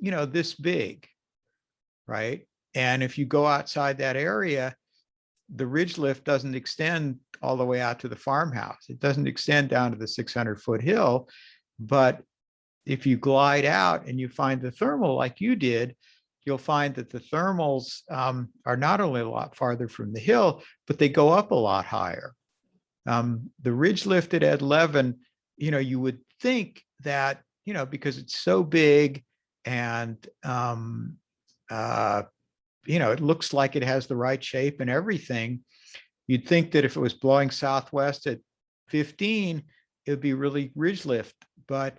this big, right? And if you go outside that area, the ridge lift doesn't extend all the way out to the farmhouse. It doesn't extend down to the 600-foot hill, but if you glide out and you find the thermal like you did, you'll find that the thermals are not only a lot farther from the hill, but they go up a lot higher. The ridge lift at Ed Levin, you would think that, because it's so big and, it looks like it has the right shape and everything, you'd think that if it was blowing southwest at 15, it would be really ridge lift. But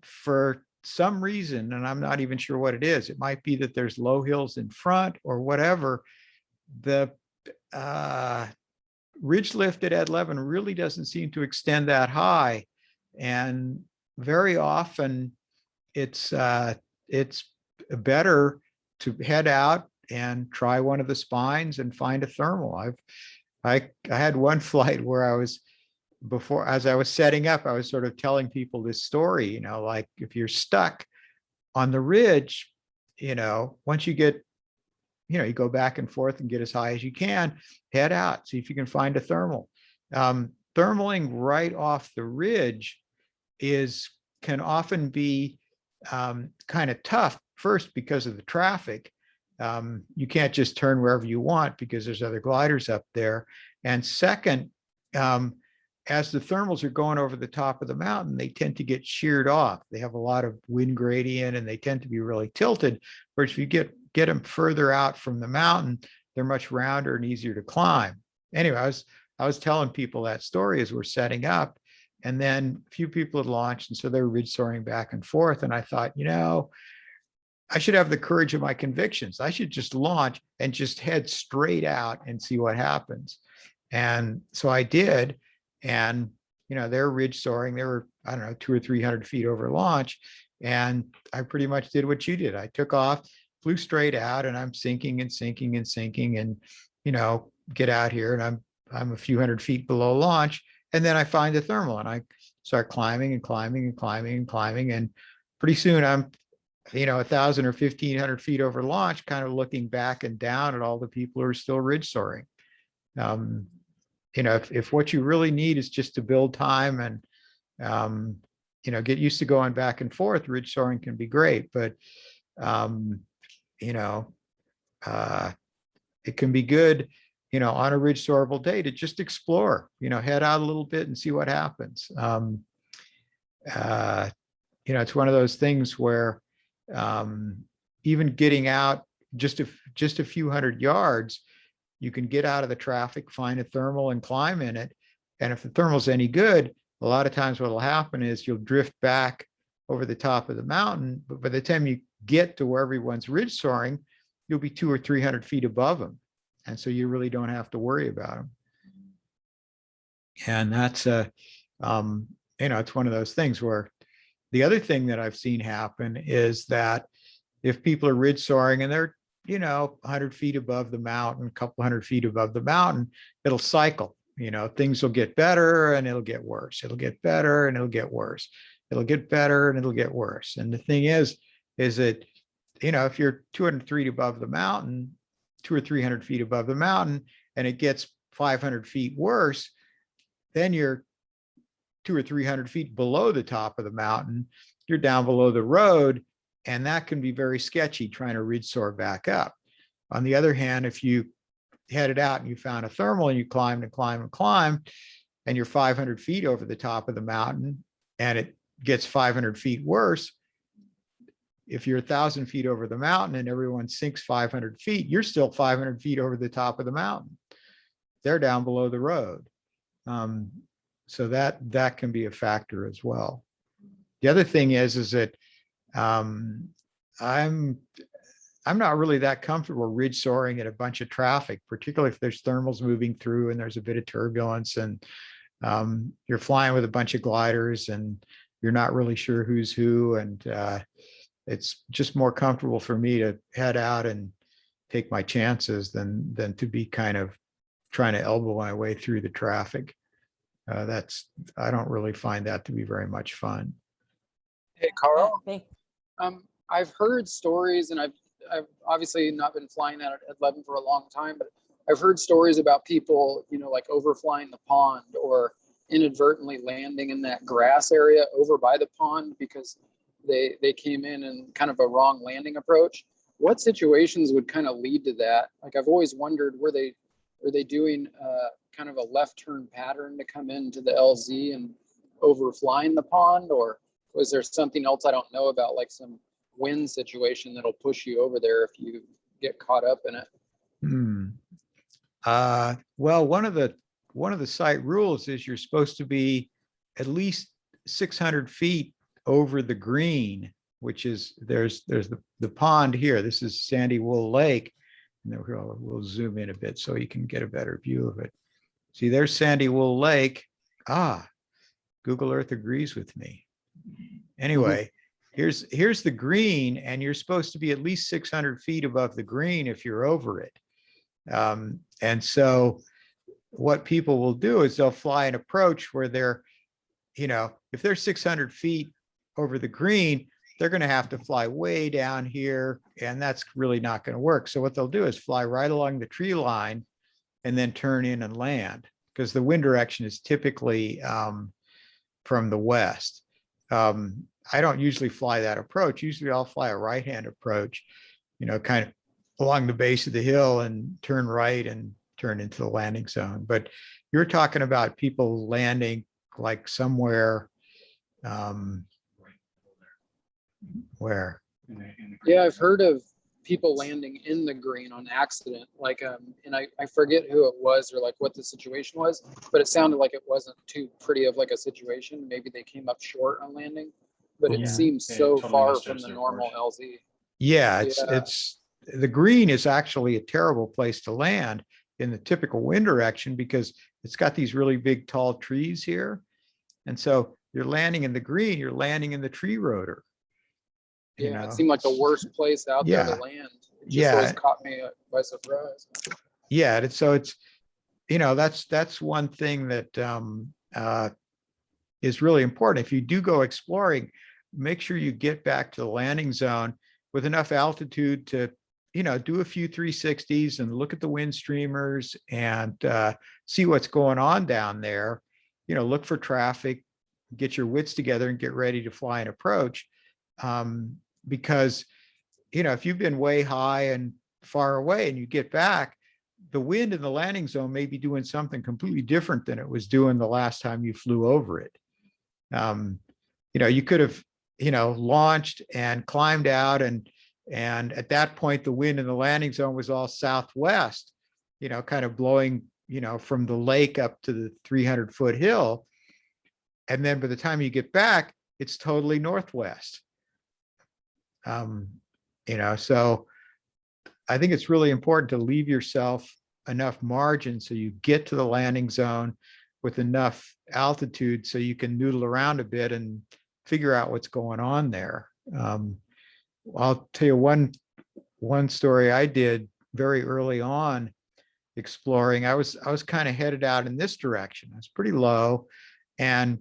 for some reason, and I'm not even sure what it is, it might be that there's low hills in front or whatever, the ridge lift at Ed Levin really doesn't seem to extend that high. And very often it's better to head out and try one of the spines and find a thermal. I had one flight where as I was setting up, I was sort of telling people this story, like if you're stuck on the ridge, once you get, you go back and forth and get as high as you can, head out, see if you can find a thermal. Thermaling right off the ridge can often be kind of tough, first because of the traffic. You can't just turn wherever you want because there's other gliders up there. And second, as the thermals are going over the top of the mountain, they tend to get sheared off. They have a lot of wind gradient and they tend to be really tilted. Whereas if you get them further out from the mountain, they're much rounder and easier to climb. Anyway, I was telling people that story as we're setting up, and then a few people had launched, and so they were ridge soaring back and forth. And I thought, I should have the courage of my convictions. I should just launch and just head straight out and see what happens. And so I did. And, they're ridge soaring. They were, 200 or 300 feet over launch. And I pretty much did what you did. I took off, flew straight out, and I'm sinking and sinking and sinking and, get out here and I'm a few hundred feet below launch. And then I find the thermal and I start climbing and climbing and climbing and climbing. And pretty soon I'm 1,000 or 1,500 feet over launch, kind of looking back and down at all the people who are still ridge soaring. If what you really need is just to build time and, get used to going back and forth, ridge soaring can be great, but, it can be good, on a ridge soarable day to just explore, head out a little bit and see what happens. It's one of those things where, even getting out just a few hundred yards, you can get out of the traffic, find a thermal and climb in it. And if the thermal's any good, a lot of times what will happen is you'll drift back over the top of the mountain, but by the time you get to where everyone's ridge soaring, you'll be 200 or 300 feet above them. And so you really don't have to worry about them. And that's it's one of those things where the other thing that I've seen happen is that if people are ridge soaring and they're 100 feet above the mountain, a couple hundred feet above the mountain, it'll cycle. Things will get better and it'll get worse. It'll get better and it'll get worse. It'll get better and it'll get worse. And the thing is that, if you're 200 feet above the mountain, 200 or 300 feet above the mountain, and it gets 500 feet worse, then you're 200 or 300 feet below the top of the mountain. You're down below the road. And that can be very sketchy trying to ridge soar back up. On the other hand, if you headed out and you found a thermal and you climbed and climbed and climbed, and you're 500 feet over the top of the mountain and it gets 500 feet worse, if you're 1,000 feet over the mountain and everyone sinks 500 feet, you're still 500 feet over the top of the mountain. They're down below the road. So that can be a factor as well. The other thing is that I'm not really that comfortable ridge soaring at a bunch of traffic, particularly if there's thermals moving through and there's a bit of turbulence and you're flying with a bunch of gliders and you're not really sure who's who. And it's just more comfortable for me to head out and take my chances than to be kind of trying to elbow my way through the traffic. I don't really find that to be very much fun. Hey, Karl. Thank- I've heard stories, and I've obviously not been flying at Levin for a long time, but I've heard stories about people, like overflying the pond or inadvertently landing in that grass area over by the pond because they came in kind of a wrong landing approach. What situations would kind of lead to that? Like, I've always wondered, were they doing kind of a left turn pattern to come into the LZ and overflying the pond, or was there something else I don't know about, like some wind situation that'll push you over there if you get caught up in it? Well, one of the site rules is you're supposed to be at least 600 feet over the green, which is there's the pond here. This is Sandy Wool Lake. And then we'll zoom in a bit so you can get a better view of it. See, there's Sandy Wool Lake. Google Earth agrees with me. Anyway, here's the green, and you're supposed to be at least 600 feet above the green if you're over it. And so what people will do is they'll fly an approach where they're, if they're 600 feet over the green, they're going to have to fly way down here, and that's really not going to work. So what they'll do is fly right along the tree line and then turn in and land, because the wind direction is typically from the west. I don't usually fly that approach. Usually I'll fly a right-hand approach, kind of along the base of the hill and turn right and turn into the landing zone. But you're talking about people landing like somewhere, where? Yeah, I've heard of people landing in the green on accident, like and I forget who it was or like what the situation was, but it sounded like it wasn't too pretty of like a situation. Maybe they came up short on landing, but it Yeah. seems Yeah, so totally far misjudged from the their normal course. LZ. Yeah, Yeah. it's the green is actually a terrible place to land in the typical wind direction, because it's got these really big tall trees here. And so you're landing in the green, you're landing in the tree rotor. Yeah, it seemed like the worst place out there Yeah. to land. It just always Yeah. caught me by surprise. Yeah, that's one thing that is really important. If you do go exploring, make sure you get back to the landing zone with enough altitude to, do a few 360s and look at the wind streamers and see what's going on down there. Look for traffic, get your wits together and get ready to fly an approach. Because, if you've been way high and far away and you get back, the wind in the landing zone may be doing something completely different than it was doing the last time you flew over it. You could have, launched and climbed out, and at that point, the wind in the landing zone was all southwest, kind of blowing, from the lake up to the 300-foot hill. And then by the time you get back, it's totally northwest. So I think it's really important to leave yourself enough margin so you get to the landing zone with enough altitude so you can noodle around a bit and figure out what's going on there. I'll tell you one story I did very early on exploring. I was kind of headed out in this direction. I was pretty low, and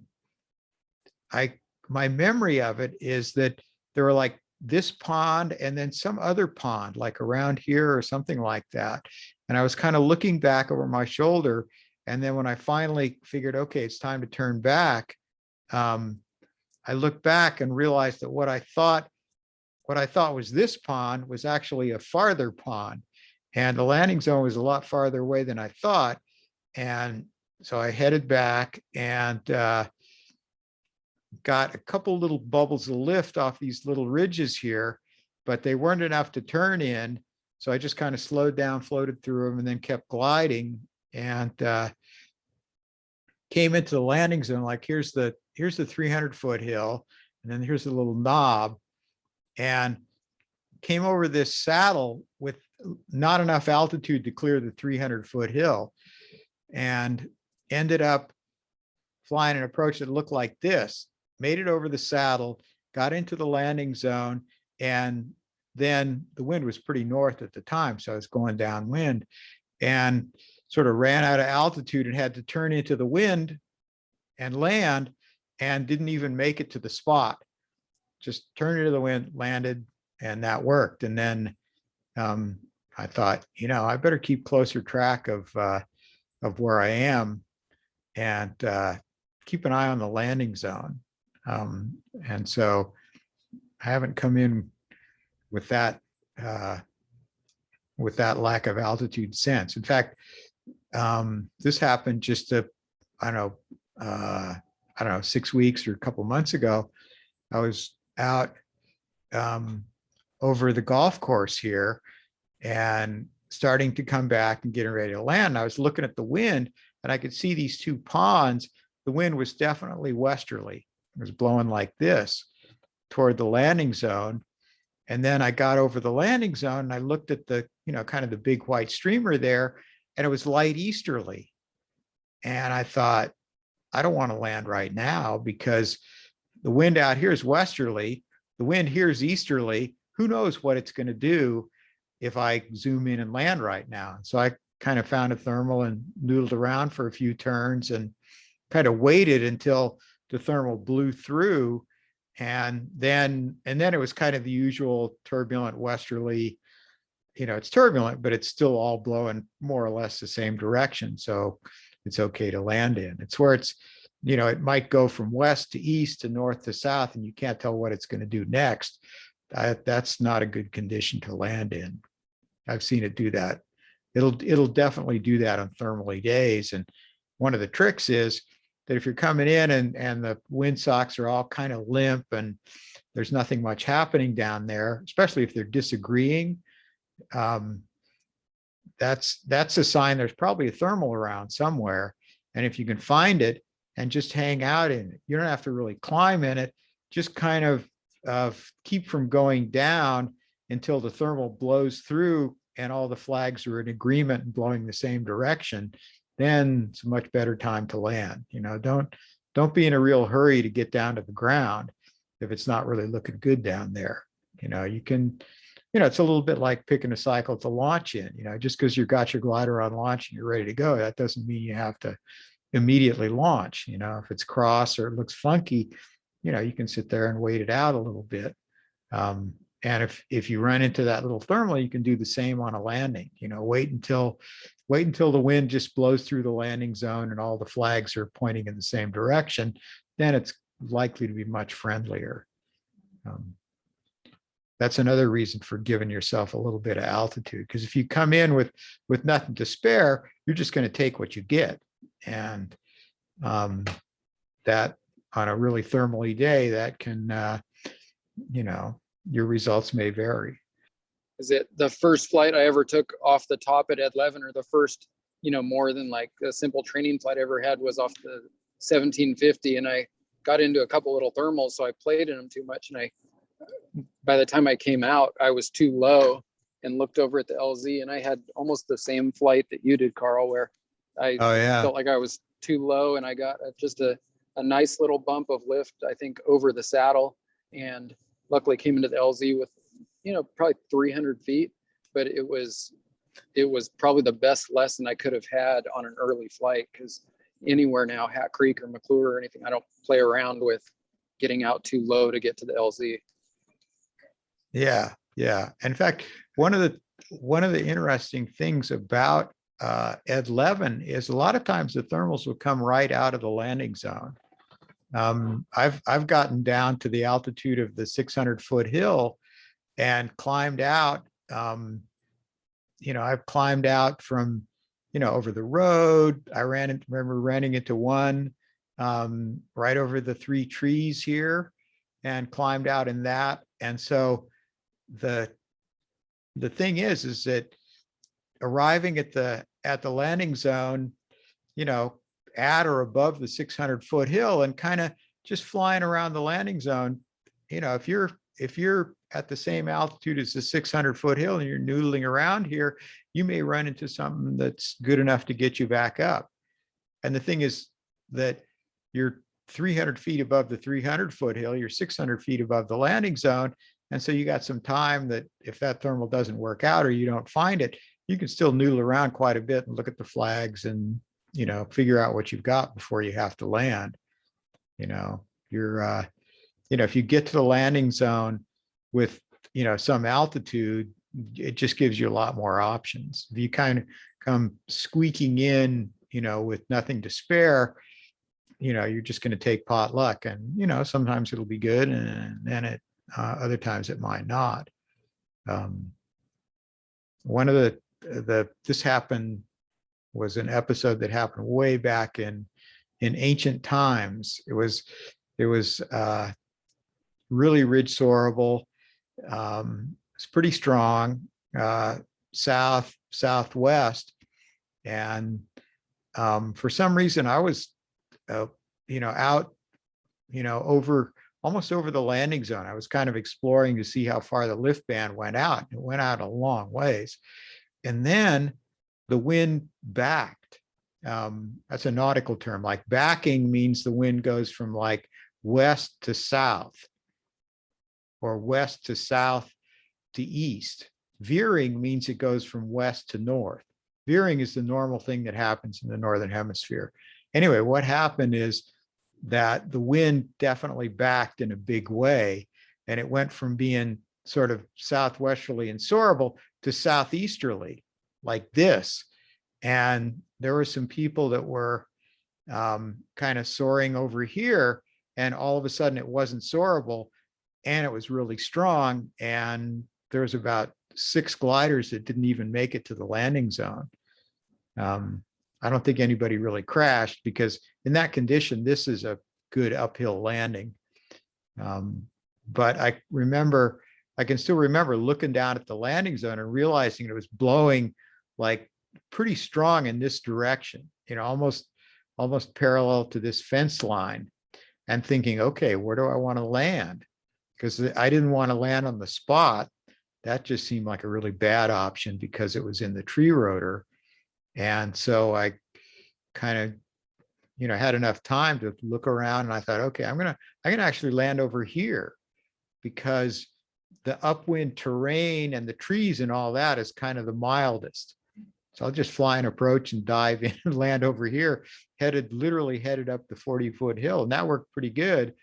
my memory of it is that there were like this pond and then some other pond like around here or something like that. And I was kind of looking back over my shoulder. And then when I finally figured, okay, it's time to turn back, I looked back and realized that what I thought was this pond was actually a farther pond. And the landing zone was a lot farther away than I thought. And so I headed back and got a couple little bubbles of lift off these little ridges here, but they weren't enough to turn in. So I just kind of slowed down, floated through them, and then kept gliding and came into the landing zone. Like here's the 300-foot hill, and then here's the little knob, and came over this saddle with not enough altitude to clear the 300-foot hill, and ended up flying an approach that looked like this. Made it over the saddle, got into the landing zone, and then the wind was pretty north at the time, so I was going downwind, and sort of ran out of altitude and had to turn into the wind and land, and didn't even make it to the spot. Just turned into the wind, landed, and that worked. And then I thought, I better keep closer track of where I am and keep an eye on the landing zone. And so I haven't come in with that lack of altitude since. In fact, this happened just I don't know, 6 weeks or a couple months ago. I was out over the golf course here and starting to come back and getting ready to land. And I was looking at the wind and I could see these two ponds. The wind was definitely westerly. It was blowing like this toward the landing zone. And then I got over the landing zone and I looked at the, kind of the big white streamer there, and it was light easterly. And I thought, I don't want to land right now because the wind out here is westerly. The wind here is easterly. Who knows what it's going to do if I zoom in and land right now. So I kind of found a thermal and noodled around for a few turns and kind of waited until the thermal blew through. And then it was kind of the usual turbulent westerly, it's turbulent, but it's still all blowing more or less the same direction. So it's okay to land in. It's where it's, it might go from west to east to north to south, and you can't tell what it's going to do next. That's not a good condition to land in. I've seen it do that. It'll definitely do that on thermally days. And one of the tricks is that if you're coming in and the windsocks are all kind of limp and there's nothing much happening down there, especially if they're disagreeing, that's a sign there's probably a thermal around somewhere. And if you can find it and just hang out in it, you don't have to really climb in it, just kind of keep from going down until the thermal blows through and all the flags are in agreement and blowing the same direction. Then it's a much better time to land. Don't be in a real hurry to get down to the ground if it's not really looking good down there. You can, it's a little bit like picking a cycle to launch in. Just because you got your glider on launch and you're ready to go, that doesn't mean you have to immediately launch. If it's cross or it looks funky, you can sit there and wait it out a little bit. And if you run into that little thermal, you can do the same on a landing. Wait until the wind just blows through the landing zone and all the flags are pointing in the same direction. Then it's likely to be much friendlier. That's another reason for giving yourself a little bit of altitude, because if you come in with nothing to spare, you're just going to take what you get. And that on a really thermally day, that can, your results may vary. Is it the first flight I ever took off the top at Ed Levin, or the first, more than like a simple training flight I ever had was off the 1750, and I got into a couple little thermals, so I played in them too much, and by the time I came out, I was too low and looked over at the LZ, and I had almost the same flight that you did, Karl, where I felt like I was too low, and I got just a nice little bump of lift, I think, over the saddle, and luckily came into the LZ with, probably 300 feet, but it was probably the best lesson I could have had on an early flight, because anywhere now, Hat Creek or McClure or anything, I don't play around with getting out too low to get to the LZ. Yeah. In fact, one of the interesting things about Ed Levin is a lot of times the thermals will come right out of the landing zone. I've gotten down to the altitude of the 600-foot hill and climbed out. I've climbed out from, over the road. I remember running into one right over the 3 trees here and climbed out in that. And so the thing is that arriving at the landing zone, at or above the 600-foot hill and kind of just flying around the landing zone, if you're at the same altitude as the 600-foot hill and you're noodling around here, you may run into something that's good enough to get you back up. And the thing is that you're 300 feet above the 300-foot hill, you're 600 feet above the landing zone. And so you got some time that if that thermal doesn't work out or you don't find it, you can still noodle around quite a bit and look at the flags and, figure out what you've got before you have to land. You're, if you get to the landing zone with, some altitude, it just gives you a lot more options. If you kind of come squeaking in, with nothing to spare, you're just going to take pot luck, and, sometimes it'll be good and then other times it might not. One of this happened was an episode that happened way back in ancient times. It was really ridge soarable. It's pretty strong, southwest. And for some reason, I was, out, almost over the landing zone. I was kind of exploring to see how far the lift band went out. It went out a long ways. And then the wind backed. That's a nautical term. Like backing means the wind goes from like west to south, or west to south to east. Veering means it goes from west to north. Veering is the normal thing that happens in the northern hemisphere. Anyway, what happened is that the wind definitely backed in a big way, and it went from being sort of southwesterly and soarable to southeasterly, like this. And there were some people that were kind of soaring over here, and all of a sudden it wasn't soarable, and it was really strong. And there was about 6 gliders that didn't even make it to the landing zone. I don't think anybody really crashed, because in that condition, this is a good uphill landing. But I can still remember looking down at the landing zone and realizing it was blowing like pretty strong in this direction, almost parallel to this fence line, and thinking, okay, where do I want to land? Because I didn't want to land on the spot. That just seemed like a really bad option because it was in the tree rotor. And so I kind of, had enough time to look around, and I thought, okay, I can actually land over here, because the upwind terrain and the trees and all that is kind of the mildest. So I'll just fly an approach and dive in and land over here, literally headed up the 40-foot hill. And that worked pretty good.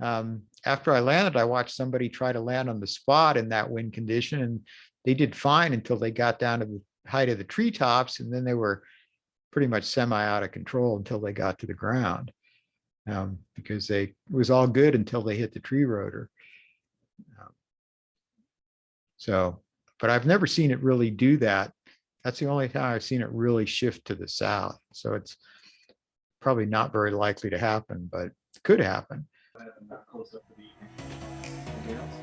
After I landed, I watched somebody try to land on the spot in that wind condition, and they did fine until they got down to the height of the treetops, and then they were pretty much semi out of control until they got to the ground, because it was all good until they hit the tree rotor. But I've never seen it really do that. That's the only time I've seen it really shift to the south. So it's probably not very likely to happen, but it could happen.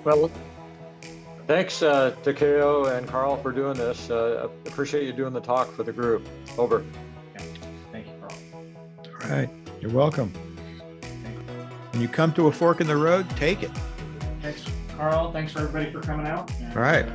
Well, thanks, Takeo and Karl, for doing this. Appreciate you doing the talk for the group. Over. Thank you, Karl. All right. You're welcome. When you come to a fork in the road, take it. Thanks, Karl. Thanks for everybody for coming out. All right.